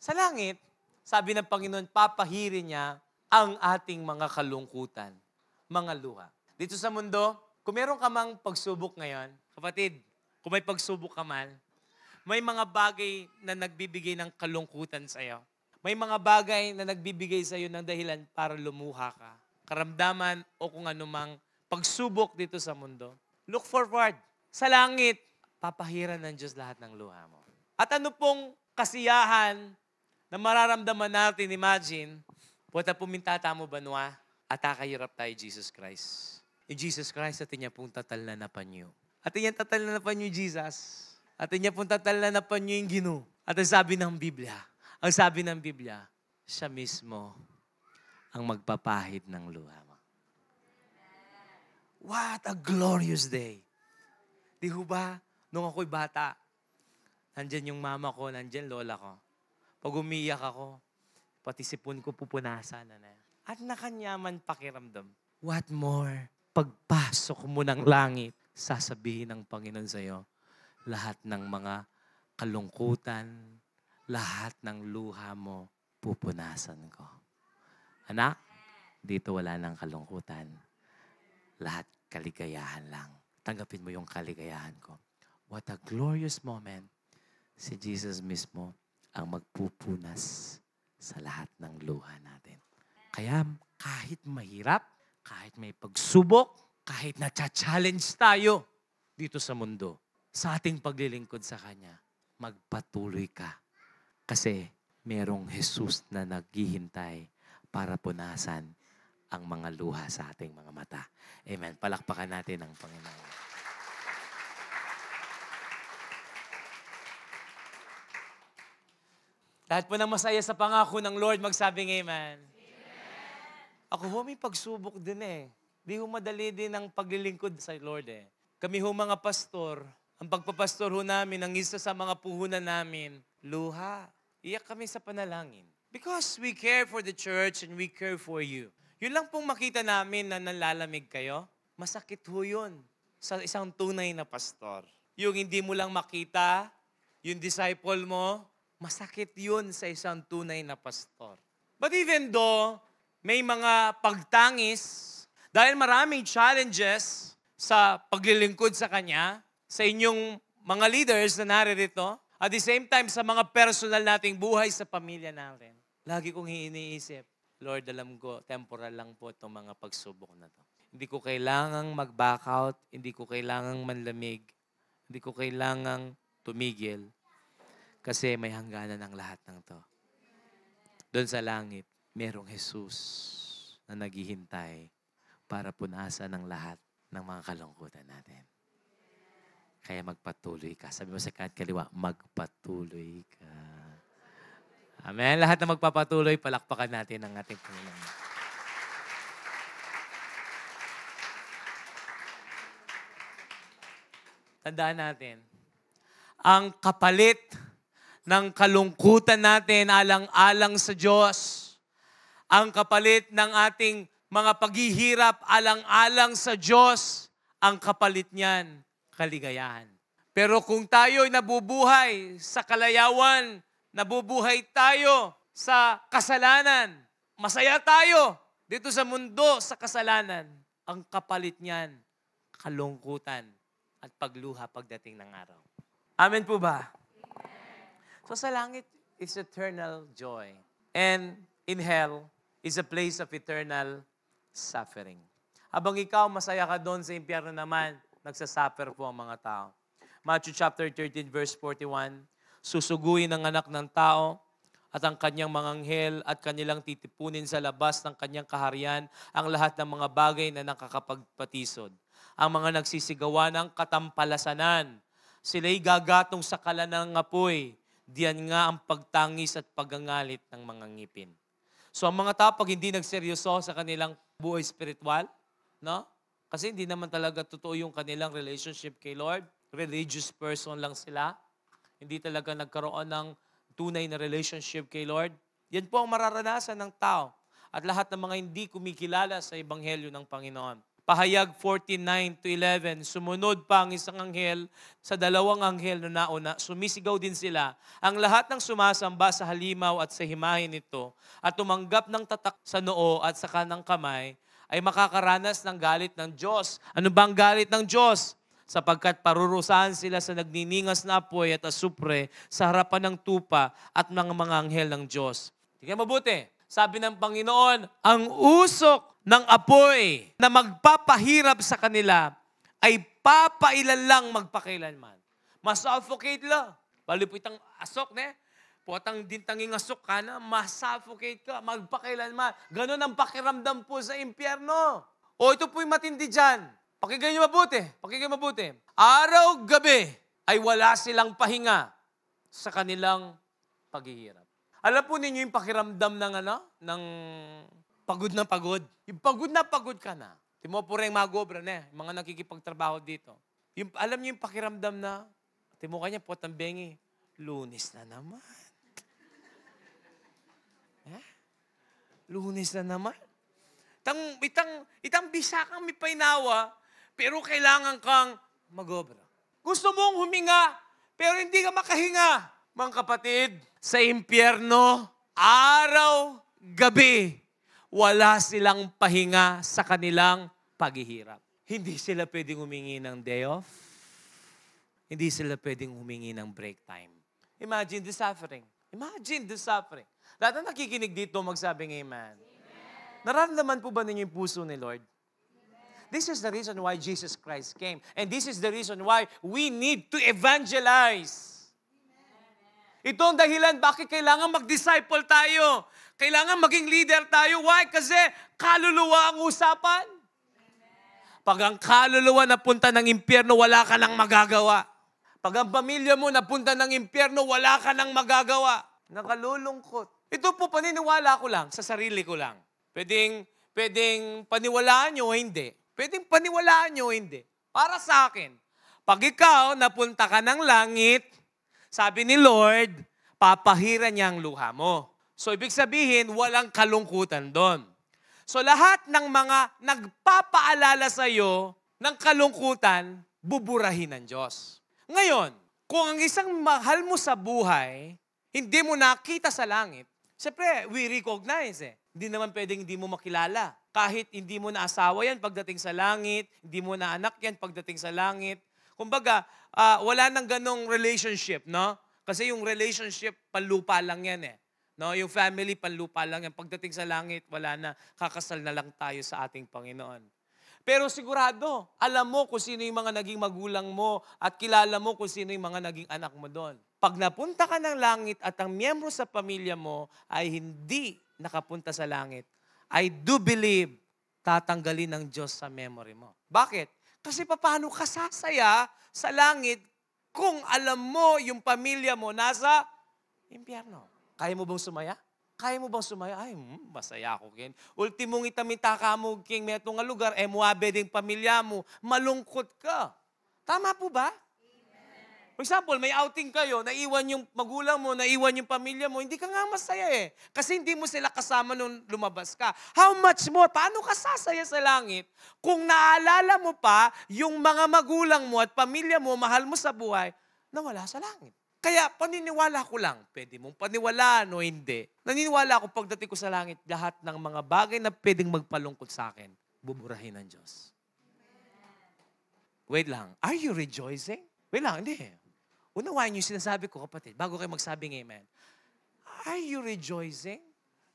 Sa langit, sabi ng Panginoon, papahirin niya ang ating mga kalungkutan, mga luha. Dito sa mundo, kung meron ka mang pagsubok ngayon, kapatid, kung may pagsubok ka man, may mga bagay na nagbibigay ng kalungkutan sa iyo. May mga bagay na nagbibigay sa iyo ng dahilan para lumuha ka. Karamdaman o kung anumang pagsubok dito sa mundo. Look forward. Sa langit, papahiran ng Diyos lahat ng luha mo. At ano pong kasiyahan na mararamdaman natin, imagine, puwata pumintata mo banwa, at kakahirap tayo Jesus Christ. Yung Jesus Christ, atin niya pong tatalnanapan niyo. Atin niya tatalnanapan niyo, Jesus. Atin niya pong tatalnanapan niyo yung Gino. At ang sabi ng Biblia, siya mismo ang magpapahid ng luha mo. What a glorious day. Di ho ba, nung ako'y bata, nandyan yung mama ko, nandyan lola ko. Pag umiyak ako, pati sipon ko pupunasan. At nakanyaman pakiramdam. What more? Pagpasok mo ng langit, sasabihin ng Panginoon sa'yo, lahat ng mga kalungkutan, lahat ng luha mo, pupunasan ko. Anak, dito wala ng kalungkutan. Lahat kaligayahan lang. Tanggapin mo yung kaligayahan ko. What a glorious moment. Si Jesus mismo ang magpupunas sa lahat ng luha natin. Kaya kahit mahirap, kahit may pagsubok, kahit na-challenge tayo dito sa mundo, sa ating paglilingkod sa Kanya, magpatuloy ka. Kasi merong Jesus na naghihintay para punasan ang mga luha sa ating mga mata. Amen. Palakpakan natin ang Panginoon. Lahat po ng masaya sa pangako ng Lord, magsabing amen. Ako ho, may pagsubok din eh. Di ho madali din ang paglilingkod sa Lord eh. Kami ho mga pastor, ang pagpapastor ho namin, ang isa sa mga puhunan namin, luha. Iyak kami sa panalangin. Because we care for the church and we care for you. Yun lang pong makita namin na nalalamig kayo, masakit ho yun sa isang tunay na pastor. Yung hindi mo lang makita, yung disciple mo, masakit yun sa isang tunay na pastor. But even though may mga pagtangis, dahil maraming challenges sa paglilingkod sa Kanya, sa inyong mga leaders na naririto, at the same time sa mga personal nating buhay sa pamilya natin, lagi kong iniisip, Lord, alam ko, temporal lang po itong mga pagsubok na to. Hindi ko kailangang mag-back out, hindi ko kailangang manlamig, hindi ko kailangang tumigil, kasi may hangganan ang lahat ng to. Doon sa langit, merong Jesus na naghihintay para punasan ang lahat ng mga kalungkutan natin. Kaya magpatuloy ka. Sabi mo sa kaliwa, magpatuloy ka. Amen. Lahat na magpapatuloy, palakpakan natin ang ating Panginoon. Tandaan natin, ang kapalit ng kalungkutan natin alang-alang sa Diyos, ang kapalit ng ating mga paghihirap alang-alang sa Diyos, ang kapalit niyan, kaligayahan. Pero kung tayo'y nabubuhay sa kalayawan, nabubuhay tayo sa kasalanan, masaya tayo dito sa mundo sa kasalanan, ang kapalit niyan, kalungkutan at pagluha pagdating ng araw. Amen po ba? So sa langit is eternal joy. And in hell is a place of eternal suffering. Habang ikaw, masaya ka doon sa impyerno naman, nagsasuffer po ang mga tao. Matthew chapter 13, verse 41, susuguin ang anak ng tao at ang kanyang mga anghel at kanilang titipunin sa labas ng kanyang kaharian ang lahat ng mga bagay na nakakapagpatisod. Ang mga nagsisigawa ng katampalasanan, sila'y gagatong sa kalan ng apoy. Diyan nga ang pagtangis at pagangalit ng mga ngipin. So ang mga tao, pag hindi nagseryoso sa kanilang buhay spiritual, no? Kasi hindi naman talaga totoo yung kanilang relationship kay Lord. Religious person lang sila. Hindi talaga nagkaroon ng tunay na relationship kay Lord. Yan po ang mararanasan ng tao at lahat ng mga hindi kumikilala sa Ebanghelyo ng Panginoon. Pahayag 14:9-11, sumunod pa ang isang anghel sa dalawang anghel na nauna. Sumisigaw din sila. Ang lahat ng sumasamba sa halimaw at sa himahin nito at tumanggap ng tatak sa noo at sa kanang kamay ay makakaranas ng galit ng Diyos. Ano ba ang galit ng Diyos? Sapagkat parurusahan sila sa nagniningas na apoy at asupre sa harapan ng tupa at ng mga anghel ng Diyos. Tingnan mabuti. Sabi ng Panginoon, ang usok ng apoy na magpapahirap sa kanila ay papailan lang magpakailanman. Masuffocate lang. Palipitang asok, ne? Puwatang dintanging asok ka na, masuffocate ka, magpakailanman. Ganon ang pakiramdam po sa impyerno. O ito po'y matindi dyan. Pakinggan niyo mabuti. Pakinggan mabuti. Araw-gabi ay wala silang pahinga sa kanilang paghihirap. Alam po ninyo yung pakiramdam ng pagod na pagod. Yung pagod na pagod ka na. Timo po rin magobra na mga nakikipagtrabaho dito. Alam niyo yung pakiramdam na, timo kanya po tambengi, Lunes na naman. Lunes na naman. Itang bisa kang may painawa, pero kailangan kang magobra. Gusto mong huminga, pero hindi ka makahinga. Mga kapatid, sa impyerno, araw, gabi, wala silang pahinga sa kanilang paghihirap. Hindi sila pwedeng humingi ng day off. Hindi sila pwedeng humingi ng break time. Imagine the suffering. Imagine the suffering. Lahat na nakikinig dito, magsabing amen. Nararamdaman po ba ninyo yung puso ni Lord? This is the reason why Jesus Christ came. And this is the reason why we need to evangelize. Ito ang dahilan bakit kailangan mag-disciple tayo. Kailangan maging leader tayo. Why? Kasi kaluluwa ang usapan. Pag ang kaluluwa napunta ng impyerno, wala ka nang magagawa. Pag ang pamilya mo napunta ng impyerno, wala ka nang magagawa. Nakalulungkot. Ito po paniniwala ko lang, sa sarili ko lang. Pwedeng paniwalaan nyo o hindi. Pwedeng paniwalaan nyo o hindi. Para sa akin, pag ikaw napunta ka ng langit, sabi ni Lord, papahiran niya ang luha mo. So, ibig sabihin, walang kalungkutan doon. So, lahat ng mga nagpapaalala sa iyo ng kalungkutan, buburahin ng Diyos. Ngayon, kung ang isang mahal mo sa buhay, hindi mo nakita sa langit, siyempre, we recognize Hindi naman pwedeng hindi mo makilala. Kahit hindi mo na asawa yan pagdating sa langit, hindi mo na anak yan pagdating sa langit. Kumbaga, wala nang ganong relationship, no? Kasi yung relationship, panlupa lang yan No? Yung family, panlupa lang yan. Pagdating sa langit, wala na. Kakasal na lang tayo sa ating Panginoon. Pero sigurado, alam mo kung sino yung mga naging magulang mo at kilala mo kung sino yung mga naging anak mo doon. Pag napunta ka ng langit at ang miyembro sa pamilya mo ay hindi nakapunta sa langit, I do believe tatanggalin ng Diyos sa memory mo. Bakit? Kasi paano ka sasaya sa langit kung alam mo yung pamilya mo nasa impyerno? Kaya mo bang sumaya? Kaya mo bang sumaya? Ay, masaya ako, Ken. Ultimong itamita ka mo, King, meto nga lugar, muabe ding pamilya mo, malungkot ka. Tama po ba? For example, may outing kayo, naiwan yung magulang mo, naiwan yung pamilya mo, hindi ka nga masaya Kasi hindi mo sila kasama nung lumabas ka. How much more? Paano ka sasaya sa langit kung naalala mo pa yung mga magulang mo at pamilya mo, mahal mo sa buhay, na wala sa langit? Kaya paniniwala ko lang, pwede mong paniwalaan o hindi. Naniniwala ako pagdating ko sa langit, lahat ng mga bagay na pwedeng magpalungkot sa akin, buburahin ng Diyos. Wait lang, are you rejoicing? Wait lang, hindi. Unawain niyo sinasabi ko, kapatid, bago kayo magsabing amen. Are you rejoicing?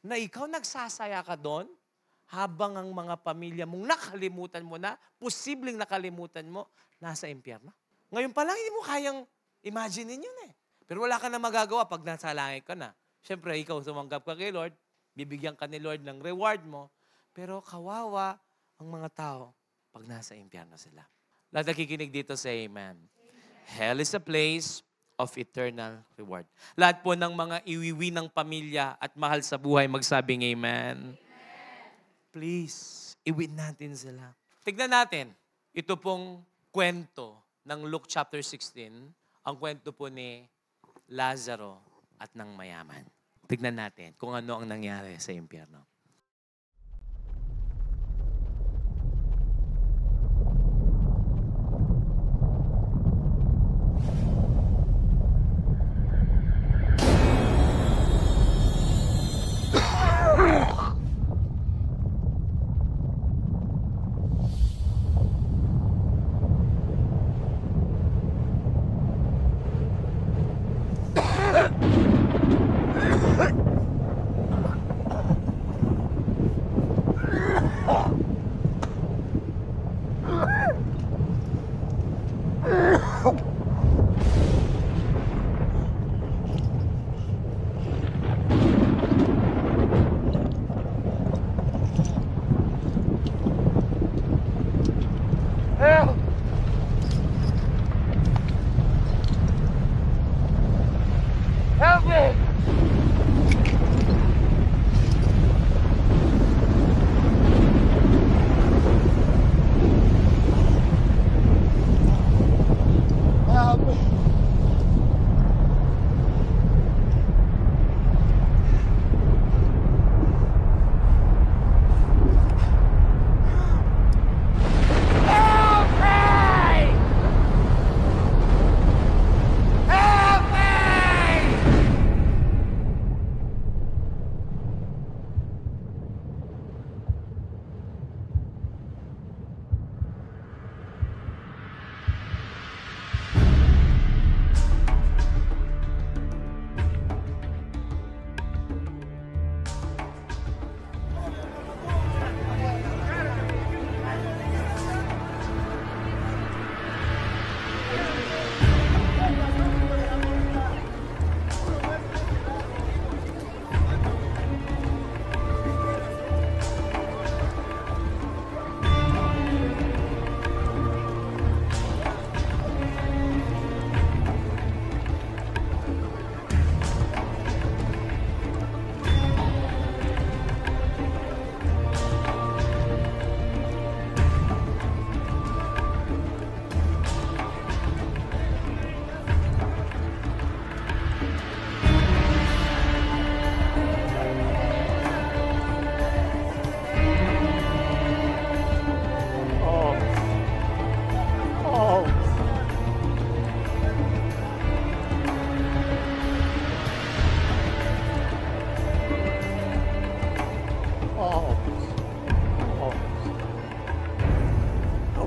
Na ikaw nagsasaya ka doon? habang ang mga pamilya mong nakalimutan mo na, posibleng nakalimutan mo, nasa impyerno. Ngayon pa lang, hindi mo kayang imaginein yun eh. Pero wala ka na magagawa pag nasa langit ka na. Siyempre, ikaw sumanggap ka kay Lord, bibigyan ka ni Lord ng reward mo, pero kawawa ang mga tao pag nasa impyerno sila. Lahat nakikinig dito sa Amen. Hell is a place of eternal reward. Lahat po ng mga iwiwi ng pamilya at mahal sa buhay, magsabing Amen. Please, iwin natin sila. Tignan natin, ito pong kwento ng Luke chapter 16, ang kwento po ni Lazaro at ng mayaman. Tignan natin kung ano ang nangyari sa impyerno.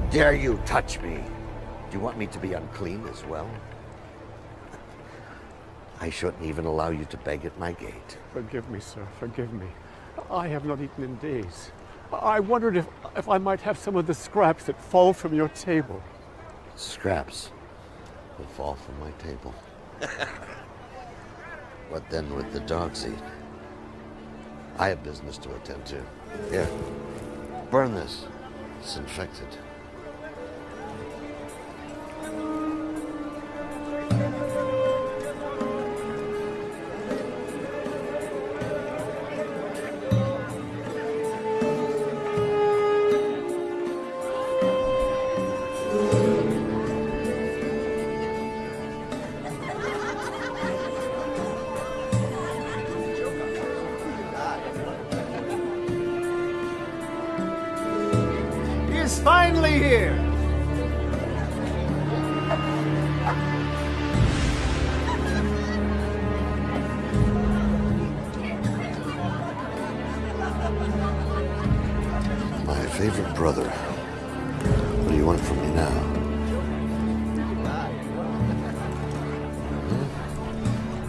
Dare you touch me? Do you want me to be unclean as well? I shouldn't even allow you to beg at my gate. Forgive me, sir. Forgive me. I have not eaten in days. I wondered if I might have some of the scraps that fall from your table. Scraps will fall from my table. What then would the dogs eat? I have business to attend to. Here, burn this. It's infected. He's finally here. My favorite brother. What do you want from me now?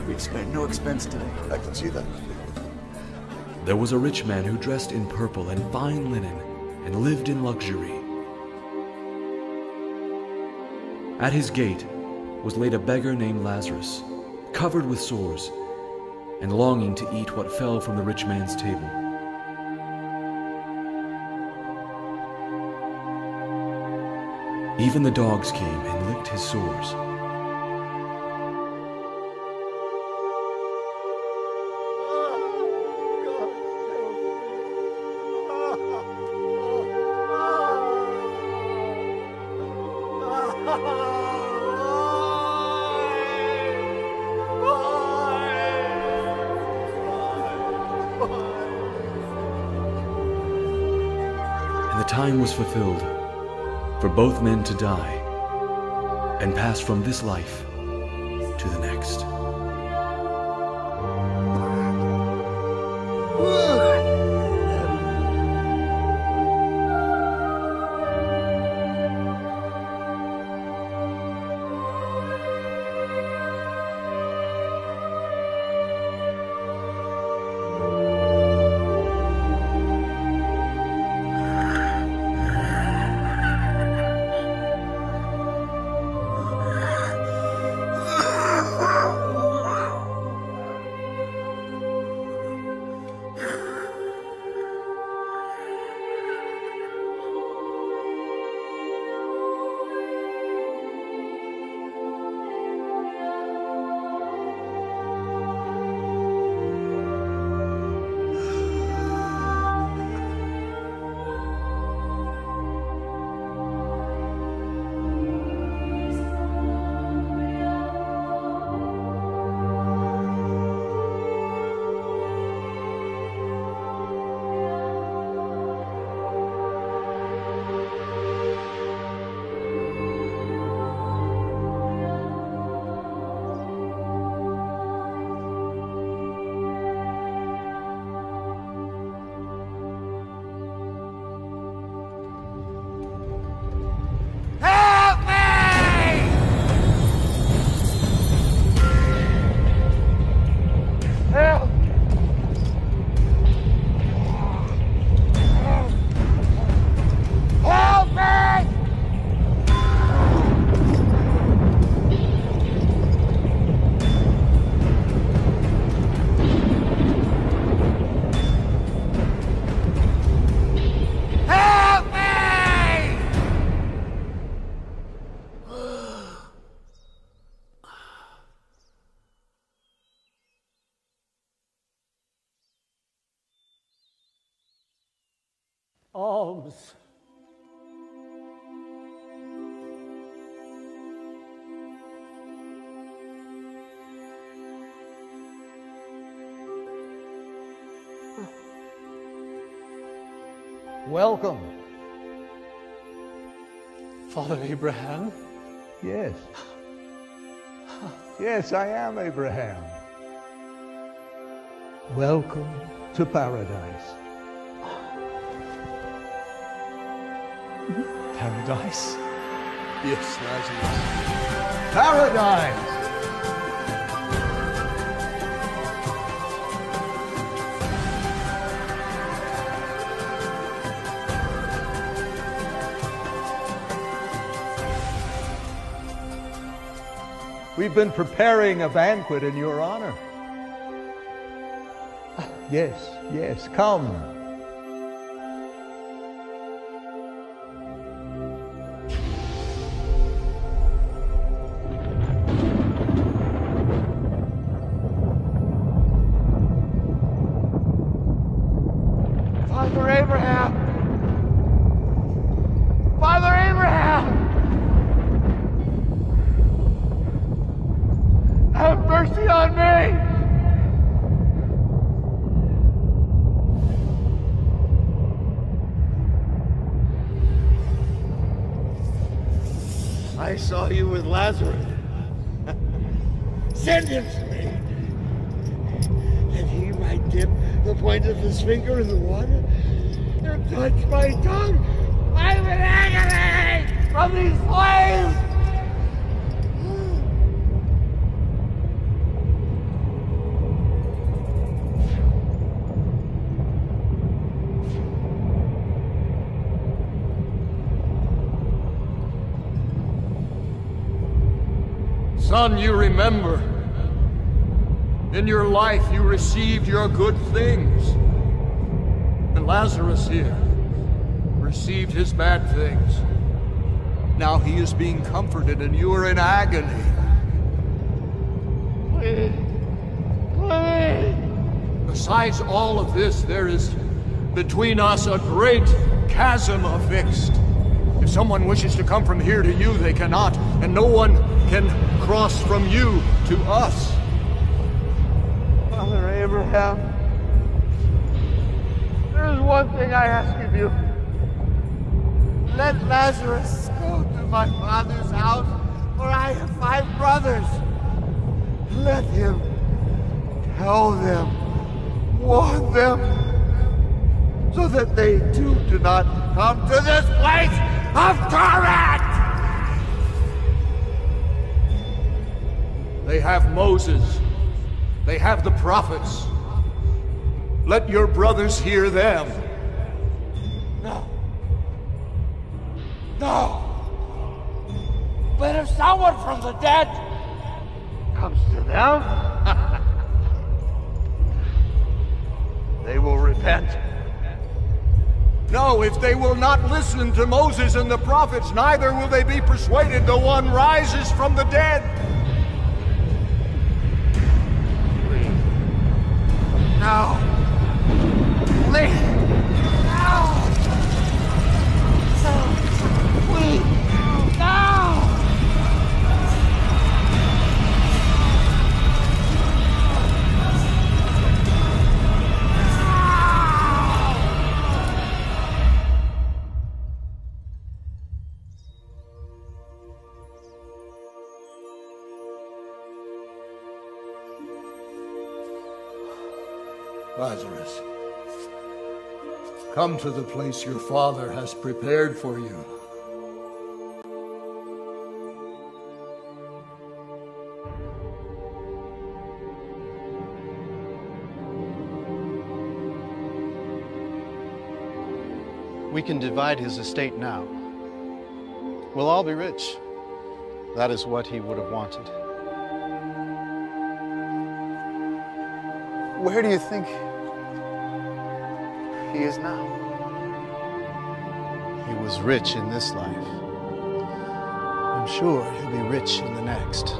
We expect no expense today. I can see that. there was a rich man who dressed in purple and fine linen and lived in luxury. At his gate was laid a beggar named Lazarus, covered with sores, and longing to eat what fell from the rich man's table. Even the dogs came and licked his sores. And the time was fulfilled for both men to die and pass from this life to the next. Alms. Welcome. Father Abraham? Yes. Yes, I am Abraham. Welcome to paradise. Paradise? Yes, Lazarus. Paradise! We've been preparing a banquet in your honor. Yes, yes, come. Father Abraham! Father Abraham! Have mercy on me! I saw you with Lazarus. Send him to me. And he might dip the point of his finger in the water and touch my tongue. I'm in agony from these flames! Son, you remember. In your life, you received your good things. And Lazarus here received his bad things. Now he is being comforted, and you are in agony. Please. Please. Besides all of this, there is between us a great chasm affixed. If someone wishes to come from here to you, they cannot, and no one can cross from you to us. Father Abraham, there is one thing I ask of you. Let Lazarus go to my father's house, for I have 5 brothers. Let him tell them, warn them, so that they too do not come to this place of torment! They have Moses. They have the prophets. Let your brothers hear them. No. No. But if someone from the dead comes to them, they will repent. No, if they will not listen to Moses and the prophets, neither will they be persuaded though one rises from the dead. No. Please. No. Please. No. Lazarus, come to the place your father has prepared for you. We can divide his estate now. We'll all be rich. That is what he would have wanted. Where do you think he is now? He was rich in this life. I'm sure he'll be rich in the next.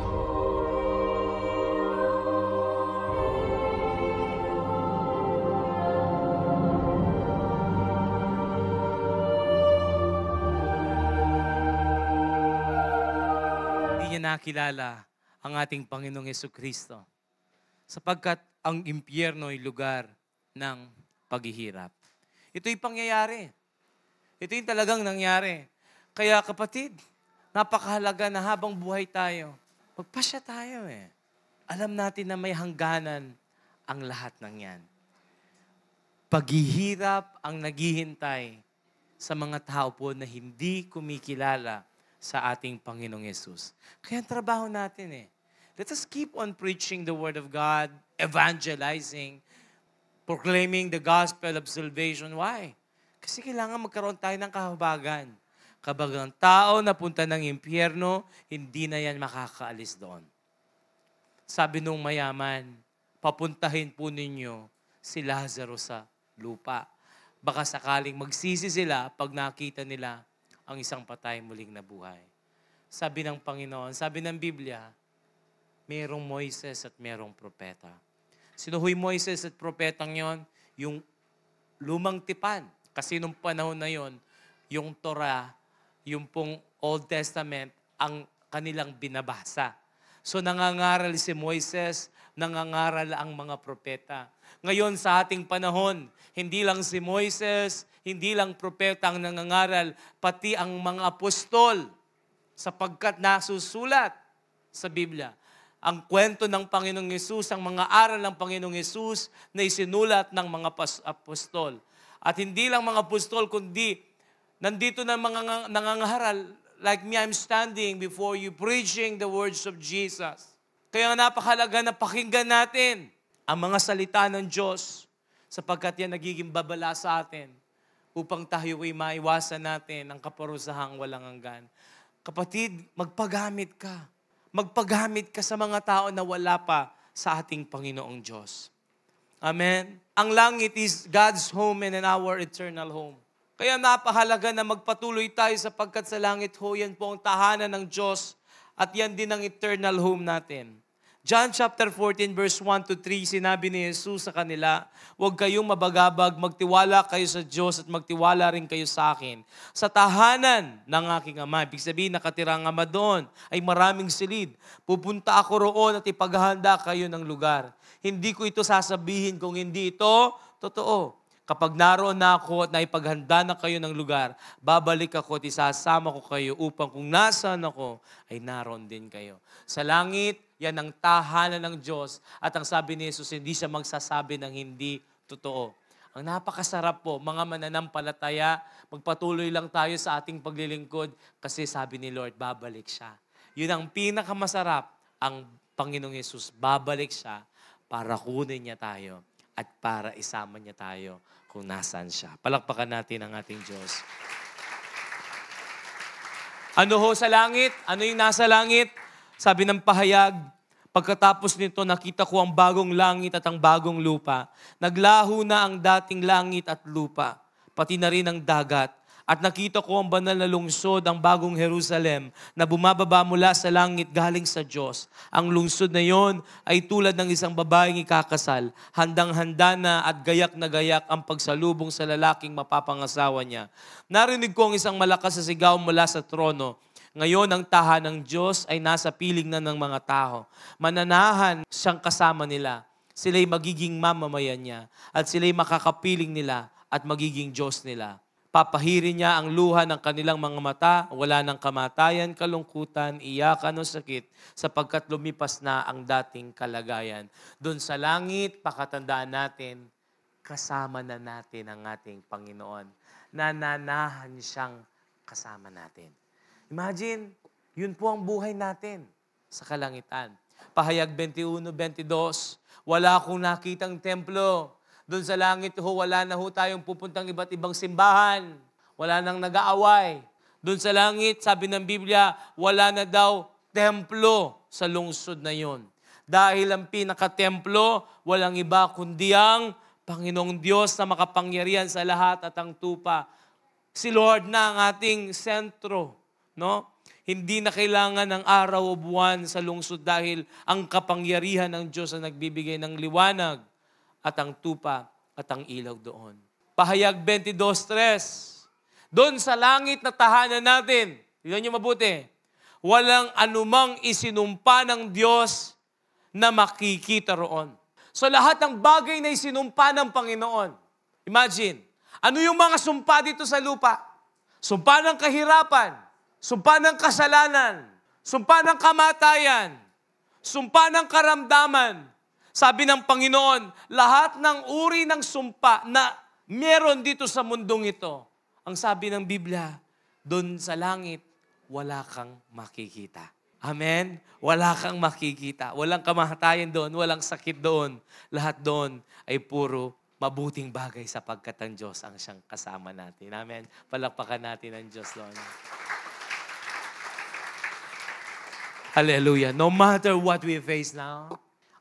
Hindi niya nakilala ang ating Panginoong Jesucristo sapagkat ang impyerno ay lugar ng paghihirap. Ito'y pangyayari. Ito'y talagang nangyari. Kaya kapatid, napakahalaga na habang buhay tayo, magpasya tayo eh. Alam natin na may hangganan ang lahat ng yan. Paghihirap ang naghihintay sa mga tao po na hindi kumikilala sa ating Panginoong Yesus. Kaya ang trabaho natin eh. Let us keep on preaching the Word of God, evangelizing, proclaiming the gospel of salvation. Why? Kasi kailangan magkaroon tayo ng kahabagan. Kapag ang tao na punta ng impyerno, hindi na yan makakaalis doon. Sabi nung mayaman, papuntahin po ninyo si Lazaro sa lupa. Baka sakaling magsisi sila pag nakita nila ang isang patay muling nabuhay. Sabi ng Panginoon, sabi ng Biblia, merong Moises at merong propeta. Sino huy Moises at propetang yon? Yung lumang tipan. Kasi nung panahon na yon, yung Torah, yung pong Old Testament, ang kanilang binabasa. So nangangaral si Moises, nangangaral ang mga propeta. Ngayon sa ating panahon, hindi lang si Moises, hindi lang propeta ang nangangaral, pati ang mga apostol, sapagkat nasusulat sa Biblia. Ang kwento ng Panginoong Yesus, ang mga aral ng Panginoong Yesus na isinulat ng mga apostol. At hindi lang mga apostol, kundi nandito na mga nangangaral, like me, I'm standing before you preaching the words of Jesus. Kaya napakahalaga na pakinggan natin ang mga salita ng Diyos sapagkat yan nagiging babala sa atin upang tayo ay maiwasan natin ang kaparusahang walang hanggan. Kapatid, magpagamit ka. magpagamit ka sa mga tao na wala pa sa ating Panginoong Diyos. Amen? Ang langit is God's home and our eternal home. Kaya napahalaga na magpatuloy tayo sapagkat sa langit ho, yan po ang tahanan ng Diyos at yan din ang eternal home natin. John chapter 14 verse 1 to 3, sinabi ni Jesus sa kanila, huwag kayong mabagabag, magtiwala kayo sa Diyos at magtiwala rin kayo sa akin. Sa tahanan ng aking Ama, ibig sabihin nakatira ang Ama doon, ay maraming silid. Pupunta ako roon at ipaghahanda kayo ng lugar. Hindi ko ito sasabihin kung hindi ito totoo. Kapag naroon na ako at naipaghanda na kayo ng lugar, babalik ako at isasama ko kayo upang kung nasaan ako, ay naroon din kayo. Sa langit, yan ang tahanan ng Diyos. At ang sabi ni Jesus, hindi siya magsasabi ng hindi totoo. Ang napakasarap po, mga mananampalataya, magpatuloy lang tayo sa ating paglilingkod kasi sabi ni Lord, babalik siya. Yun ang pinakamasarap, ang Panginoong Jesus, babalik siya para kunin niya tayo at para isama niya tayo kung nasaan siya. Palakpakan natin ang ating Diyos. Ano ho sa langit? Ano yung nasa langit? Sabi ng pahayag, pagkatapos nito nakita ko ang bagong langit at ang bagong lupa. Naglaho na ang dating langit at lupa, pati na rin ang dagat. At nakita ko ang banal na lungsod, ang bagong Jerusalem, na bumababa mula sa langit galing sa Diyos. Ang lungsod na yon ay tulad ng isang babaeng ikakasal, handang-handa na at gayak na gayak ang pagsalubong sa lalaking mapapangasawa niya. Narinig ko ang isang malakas na sigaw mula sa trono. Ngayon, ang tahanang Diyos ay nasa piling na ng mga tao. Mananahan siyang kasama nila. Sila'y magiging mamamayan niya at sila'y makakapiling nila at magiging Diyos nila. Papahirin niya ang luha ng kanilang mga mata, wala ng kamatayan, kalungkutan, iyakan o sakit, sapagkat lumipas na ang dating kalagayan. Doon sa langit, pakatandaan natin, kasama na natin ang ating Panginoon. Nananahan siyang kasama natin. Imagine, yun po ang buhay natin sa kalangitan. Pahayag 21-22, wala akong nakitang templo. Doon sa langit ho, wala na ho tayong pupuntang iba't ibang simbahan. Wala nang nag-aaway. Doon sa langit, sabi ng Biblia, wala na daw templo sa lungsod na yon. Dahil ang pinaka-templo, walang iba kundi ang Panginoong Diyos na makapangyarihan sa lahat at ang tupa. Si Lord na ang ating sentro. No? Hindi na kailangan ng araw o buwan sa lungsod dahil ang kapangyarihan ng Diyos ang nagbibigay ng liwanag at ang tupa at ang ilaw doon. Pahayag 22:3. Doon sa langit na tahanan natin, tignan niyo mabuti, walang anumang isinumpa ng Diyos na makikita roon. So lahat ng bagay na isinumpa ng Panginoon, imagine, ano yung mga sumpa dito sa lupa? Sumpa ng kahirapan, sumpa ng kasalanan, sumpa ng kamatayan, sumpa ng karamdaman. Sabi ng Panginoon, lahat ng uri ng sumpa na meron dito sa mundong ito, ang sabi ng Biblia, doon sa langit, wala kang makikita. Amen? Wala kang makikita. Walang kamatayan doon, walang sakit doon. Lahat doon ay puro mabuting bagay sapagkat ang Diyos ang siyang kasama natin. Amen? Palakpakan natin ang Diyos doon. Hallelujah. No matter what we face now,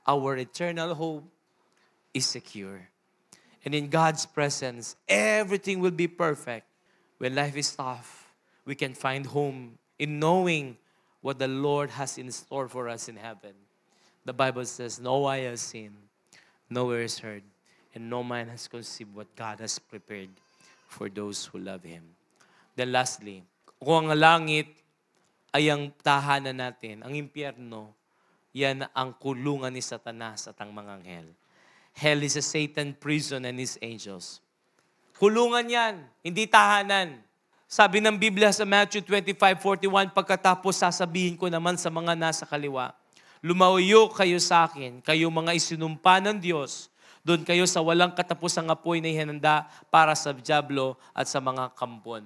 our eternal hope is secure. And in God's presence, everything will be perfect. When life is tough, we can find home in knowing what the Lord has in store for us in heaven. The Bible says, no eye has seen, no ear has heard, and no man has conceived what God has prepared for those who love Him. Then lastly, kung ang langit ay ang tahanan natin, ang impyerno, yan ang kulungan ni Satanas at ang mga anghel. Hell is a Satan prison and his angels. Kulungan yan, hindi tahanan. Sabi ng Biblia sa Matthew 25:41, pagkatapos sasabihin ko naman sa mga nasa kaliwa, lumayo kayo sa akin, kayo mga isinumpa ng Diyos, doon kayo sa walang katapusang apoy na hinanda para sa dyablo at sa mga kampon.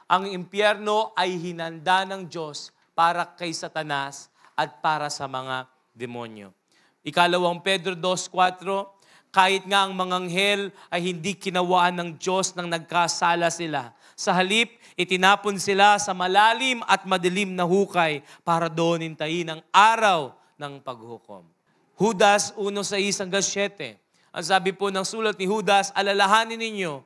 Ang impyerno ay hinanda ng Diyos para kay Satanas at para sa mga demonyo. Ikalawang Pedro 2:4, kahit nga ang mga anghel ay hindi kinawaan ng Diyos nang nagkasala sila. Sa halip, itinapon sila sa malalim at madilim na hukay para doon hintayin ang araw ng paghukom. Judas 1:6-7. Ang sabi po ng sulat ni Judas, alalahanin ninyo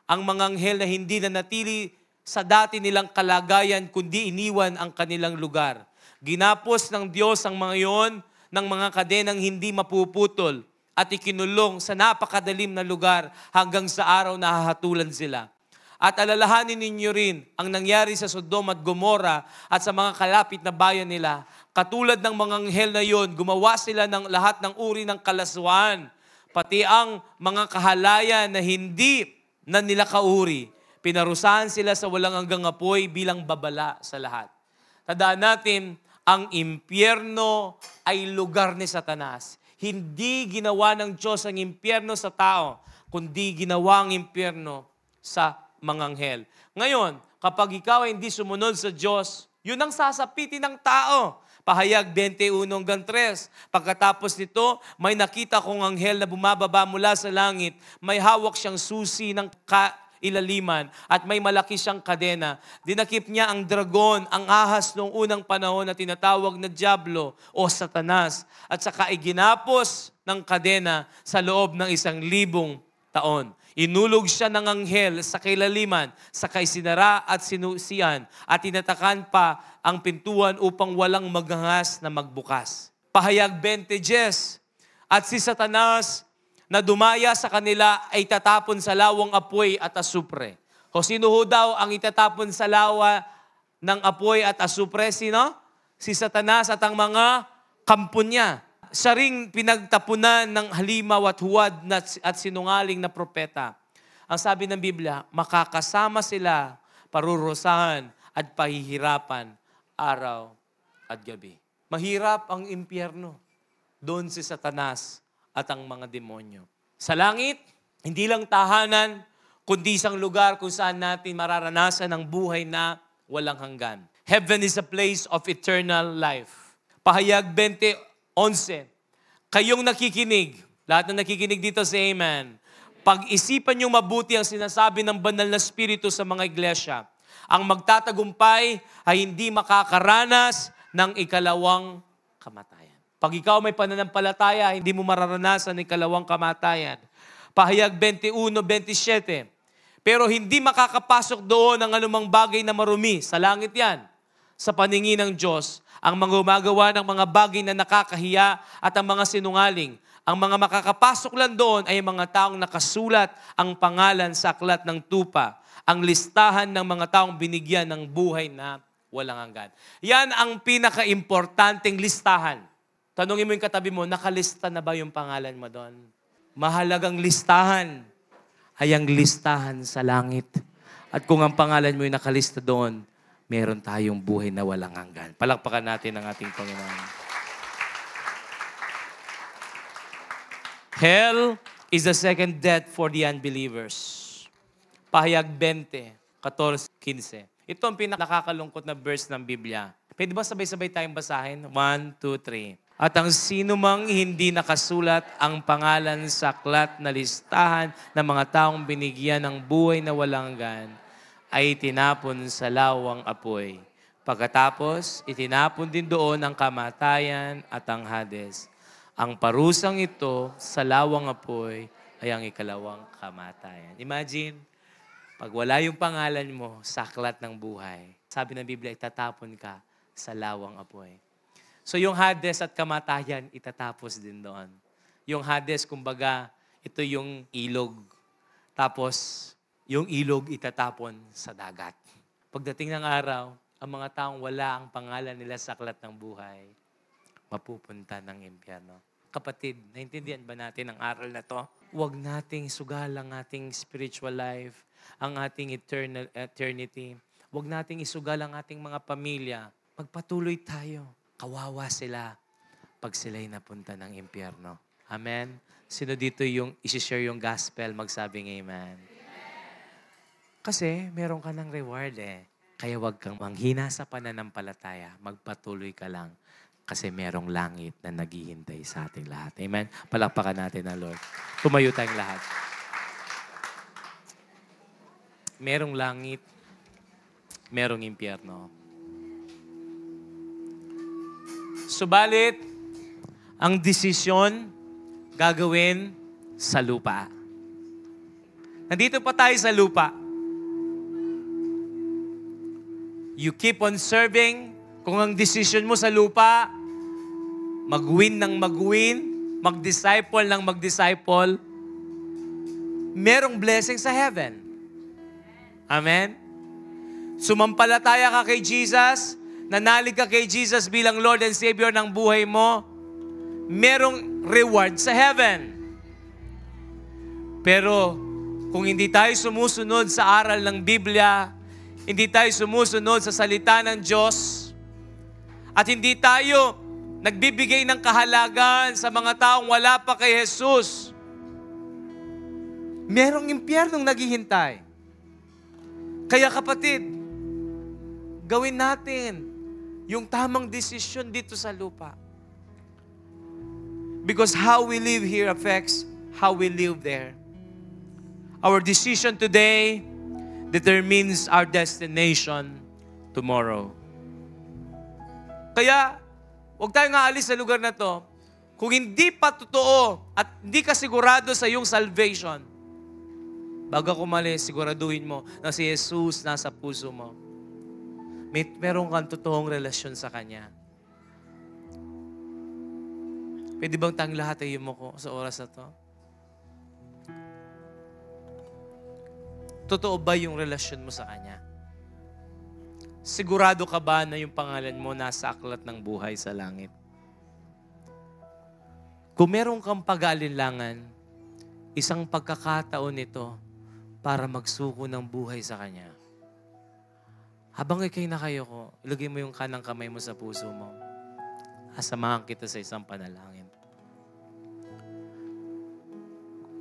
ang mga anghel na hindi na natili sa dati nilang kalagayan kundi iniwan ang kanilang lugar. Ginapos ng Diyos ang mga iyon ng mga kadenang hindi mapuputol at ikinulong sa napakadalim na lugar hanggang sa araw na hahatulan sila. At alalahanin ninyo rin ang nangyari sa Sodom at Gomora at sa mga kalapit na bayan nila. Katulad ng mga anghel na yon, gumawa sila ng lahat ng uri ng kalaswaan, pati ang mga kahalayan na hindi na nila kauri. Pinarusahan sila sa walang hanggang apoy bilang babala sa lahat. Tandaan natin, ang impyerno ay lugar ni Satanas. Hindi ginawa ng Diyos ang impyerno sa tao, kundi ginawa ang impyerno sa mga anghel. Ngayon, kapag ikaw ay hindi sumunod sa Diyos, yun ang sasapitin ng tao. Pahayag 21:3. Pagkatapos nito, may nakita kong anghel na bumababa mula sa langit. May hawak siyang susi ng kailaliman at may malaki siyang kadena. Dinakip niya ang dragon, ang ahas noong unang panahon na tinatawag na Diablo o Satanas. At saka iginapos ng kadena sa loob ng 1,000 taon. Inulog siya ng anghel sa kailaliman, sa kaisinara at sinusian, at tinatakan pa ang pintuan upang walang maghahas na magbukas. Pahayag 20:10, at si Satanas na dumaya sa kanila ay tatapon sa lawang apoy at asupre. O sino ho daw ang itatapon sa lawa ng apoy at asupre? Sino? Si Satanas at ang mga kampo niya. Siya ring pinagtapunan ng halimaw at huwad at sinungaling na propeta. Ang sabi ng Biblia, makakasama sila, parurusahan at pahihirapan araw at gabi. Mahirap ang impyerno. Doon si Satanas at ang mga demonyo. Sa langit, hindi lang tahanan, kundi isang lugar kung saan natin mararanasan ang buhay na walang hanggan. Heaven is a place of eternal life. Pahayag 20:11. Kayong nakikinig, lahat na nakikinig dito say amen. Pag-isipan niyong mabuti ang sinasabi ng banal na Espiritu sa mga iglesia. Ang magtatagumpay ay hindi makakaranas ng ikalawang kamatayan. Pag ikaw may pananampalataya, hindi mo mararanasan ng ikalawang kamatayan. Pahayag 21:27. Pero hindi makakapasok doon ang anumang bagay na marumi. Sa langit yan. Sa paningin ng Diyos, ang mga gumagawa ng mga bagay na nakakahiya at ang mga sinungaling. Ang mga makakapasok lang doon ay mga taong nakasulat ang pangalan sa aklat ng tupa. Ang listahan ng mga taong binigyan ng buhay na walang hanggan. Yan ang pinaka-importanting listahan. Tanungin mo yung katabi mo, nakalista na ba yung pangalan mo doon? Mahalagang listahan ay ang listahan sa langit. At kung ang pangalan mo yung nakalista doon, meron tayong buhay na walang hanggan. Palakpakan natin ang ating Panginoon. Hell is the second death for the unbelievers. Pahayag 20:14-15. Ito ang pinakakalungkot na verse ng Biblia. Pwede ba sabay-sabay tayong basahin? 1, 2, 3. At ang sino mang hindi nakasulat ang pangalan sa aklat na listahan ng mga taong binigyan ng buhay na walang hanggan, ay tinapon sa lawang apoy. Pagkatapos, itinapon din doon ang kamatayan at ang Hades. Ang parusang ito sa lawang apoy ay ang ikalawang kamatayan. Imagine, pag wala yung pangalan mo sa aklat ng buhay, sabi ng Biblia, itatapon ka sa lawang apoy. So yung Hades at kamatayan, itatapos din doon. Yung Hades, kumbaga, ito yung ilog. Tapos, yung ilog itatapon sa dagat. Pagdating ng araw, ang mga taong wala ang pangalan nila sa aklat ng buhay, mapupunta ng impyerno. Kapatid, naintindihan ba natin ang aral na to? Huwag nating sugalang ating spiritual life, ang ating eternity. Huwag nating isugal ang ating mga pamilya. Magpatuloy tayo. Kawawa sila pag sila'y napunta ng impyerno. Amen? Sino dito yung isi-share yung gospel? Magsabing amen. Kasi meron ka ng reward eh. Kaya wag kang manghina sa pananampalataya. Magpatuloy ka lang. Kasi merong langit na naghihintay sa ating lahat. Amen? Palakpakan natin ang Lord. Tumayo tayong lahat. Merong langit, merong impyerno. Subalit, ang desisyon gagawin sa lupa. Nandito pa tayo sa lupa. You keep on serving. Kung ang desisyon mo sa lupa, mag-win ng mag-win, mag-disciple ng mag-disciple, merong blessing sa heaven. Amen? Sumampalataya ka kay Jesus, nanalig ka kay Jesus bilang Lord and Savior ng buhay mo, merong reward sa heaven. Pero kung hindi tayo sumusunod sa aral ng Biblia, hindi tayo sumusunod sa salita ng Diyos, at hindi tayo nagbibigay ng kahalagan sa mga taong wala pa kay Jesus, merong impyernong naghihintay. Kaya kapatid, gawin natin yung tamang desisyon dito sa lupa. Because how we live here affects how we live there. Our decision today determines our destination tomorrow. Kaya, huwag tayong aalis sa lugar na to kung hindi pa totoo at hindi ka sigurado sa iyong salvation. Bago ka umalis, siguraduhin mo na si Jesus nasa puso mo. Meron kang totoong relasyon sa Kanya. Pwede bang tayong lahat ay yumuko sa oras na to? Totoo ba yung relasyon mo sa Kanya? Sigurado ka ba na yung pangalan mo nasa aklat ng buhay sa langit? Kung meron kang pag-aalinlangan, isang pagkakataon nito para magsuko ng buhay sa Kanya. Habang ikay nakayoko, ilagay mo yung kanang kamay mo sa puso mo. Asamahan kita sa isang panalangin.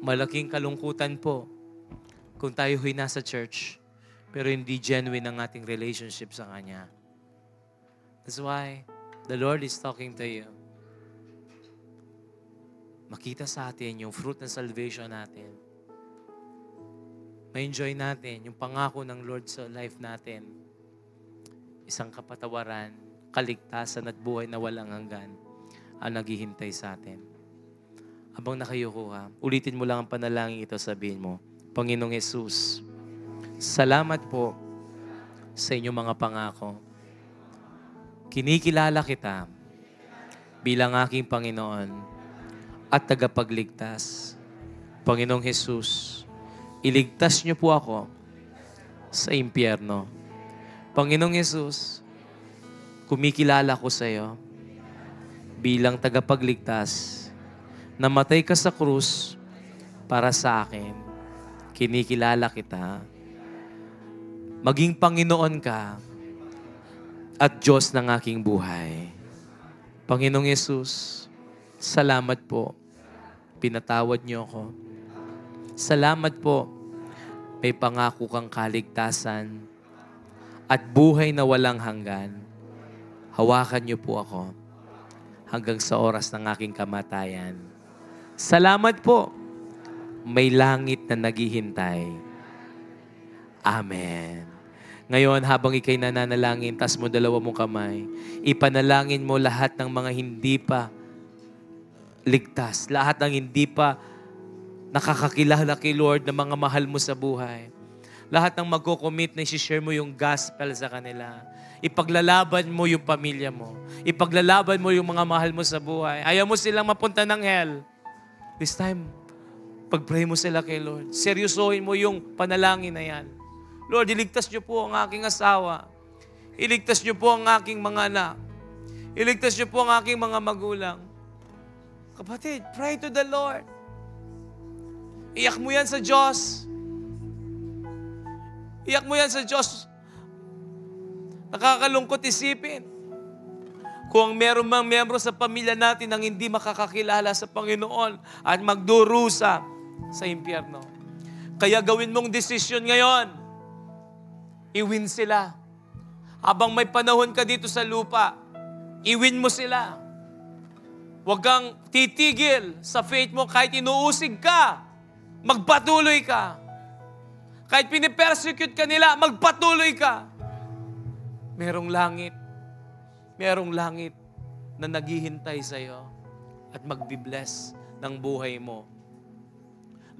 Malaking kalungkutan po kung tayo huy nasa church, pero hindi genuine ang ating relationship sa Kanya. That's why the Lord is talking to you. Makita sa atin yung fruit ng salvation natin. Ma-enjoy natin yung pangako ng Lord sa life natin. Isang kapatawaran, kaligtasan at buhay na walang hanggan ang naghihintay sa atin. Habang nakayuko ka, ulitin mo lang ang panalangin ito, sabihin mo, Panginoong Jesus, salamat po sa inyong mga pangako. Kinikilala kita bilang aking Panginoon at tagapagligtas. Panginoong Jesus, iligtas niyo po ako sa impyerno. Panginoong Jesus, kumikilala ko sa iyo bilang tagapagligtas. Namatay ka sa krus para sa akin. Kinikilala kita. Maging Panginoon ka at Diyos ng aking buhay. Panginoong Yesus, salamat po. Pinatawad niyo ako. Salamat po. May pangako kang kaligtasan at buhay na walang hanggan. Hawakan niyo po ako hanggang sa oras ng aking kamatayan. Salamat po. May langit na naghihintay. Amen. Ngayon, habang ikay nananalangin, tas mo dalawa mong kamay, ipanalangin mo lahat ng mga hindi pa ligtas, lahat ng hindi pa nakakakilala kay Lord na mga mahal mo sa buhay. Lahat ng magko-commit na i-share mo yung gospel sa kanila. Ipaglalaban mo yung pamilya mo. Ipaglalaban mo yung mga mahal mo sa buhay. Ayaw mo silang mapunta ng hell. This time, pag-pray mo sila kay Lord. Seryosohin mo yung panalangin na yan. Lord, iligtas niyo po ang aking asawa. Iligtas niyo po ang aking mga anak. Iligtas niyo po ang aking mga magulang. Kapatid, pray to the Lord. Iyak mo yan sa Diyos. Iyak mo yan sa Diyos. Nakakalungkot isipin. Kung meron mang miyembro sa pamilya natin ang hindi makakakilala sa Panginoon at magdurusa sa impyerno. Kaya gawin mong desisyon ngayon. I-win sila. Habang may panahon ka dito sa lupa, I-win mo sila. Huwag kang titigil sa faith mo kahit inuusig ka. Magpatuloy ka. Kahit pinipersecute ka nila, magpatuloy ka. Merong langit na naghihintay sa'yo at magbibless ng buhay mo.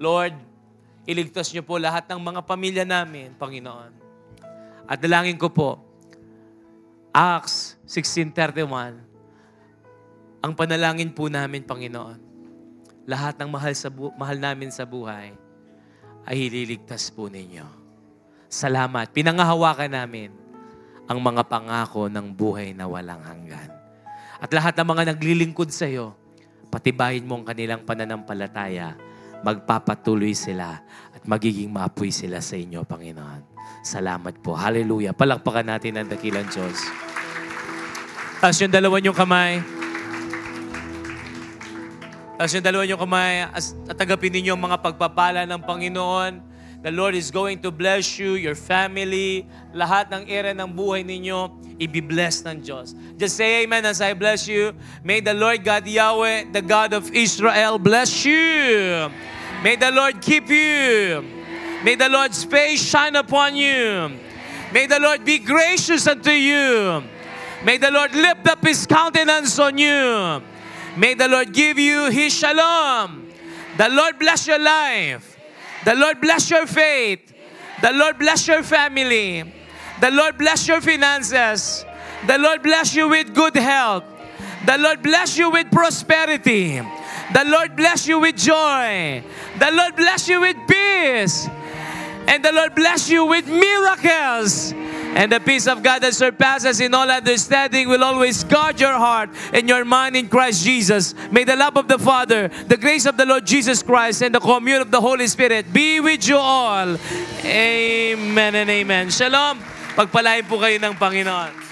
Lord, iligtas niyo po lahat ng mga pamilya namin, Panginoon. At dalangin ko po, Acts 16:31, ang panalangin po namin, Panginoon, lahat ng mahal namin sa buhay ay ililigtas po ninyo. Salamat. Pinangahawakan namin ang mga pangako ng buhay na walang hanggan. At lahat ng mga naglilingkod sa iyo, patibayin mo ang kanilang pananampalataya. Magpapatuloy sila at magiging maapoy sila sa inyo, Panginoon. Salamat po. Hallelujah. Palakpakan natin ang dakilang Diyos. Taas yung dalawa niyong kamay. Taas yung dalawa niyong kamay at tagapin ninyo ang mga pagpapala ng Panginoon. The Lord is going to bless you, your family, lahat ng area ng buhay ninyo, i-bless ng Diyos. Just say amen as I bless you. May the Lord God Yahweh, the God of Israel, bless you. May the Lord keep you. May the Lord's face shine upon you. May the Lord be gracious unto you. May the Lord lift up His countenance on you. May the Lord give you His shalom. The Lord bless your life. The Lord bless your faith. The Lord bless your family. The Lord bless your finances. The Lord bless you with good health. The Lord bless you with prosperity. The Lord bless you with joy. The Lord bless you with peace. And the Lord bless you with miracles. And the peace of God that surpasses in all understanding will always guard your heart and your mind in Christ Jesus. May the love of the Father, the grace of the Lord Jesus Christ, and the commune of the Holy Spirit be with you all. Amen and amen. Shalom. Pagpalain po kayo ng Panginoon.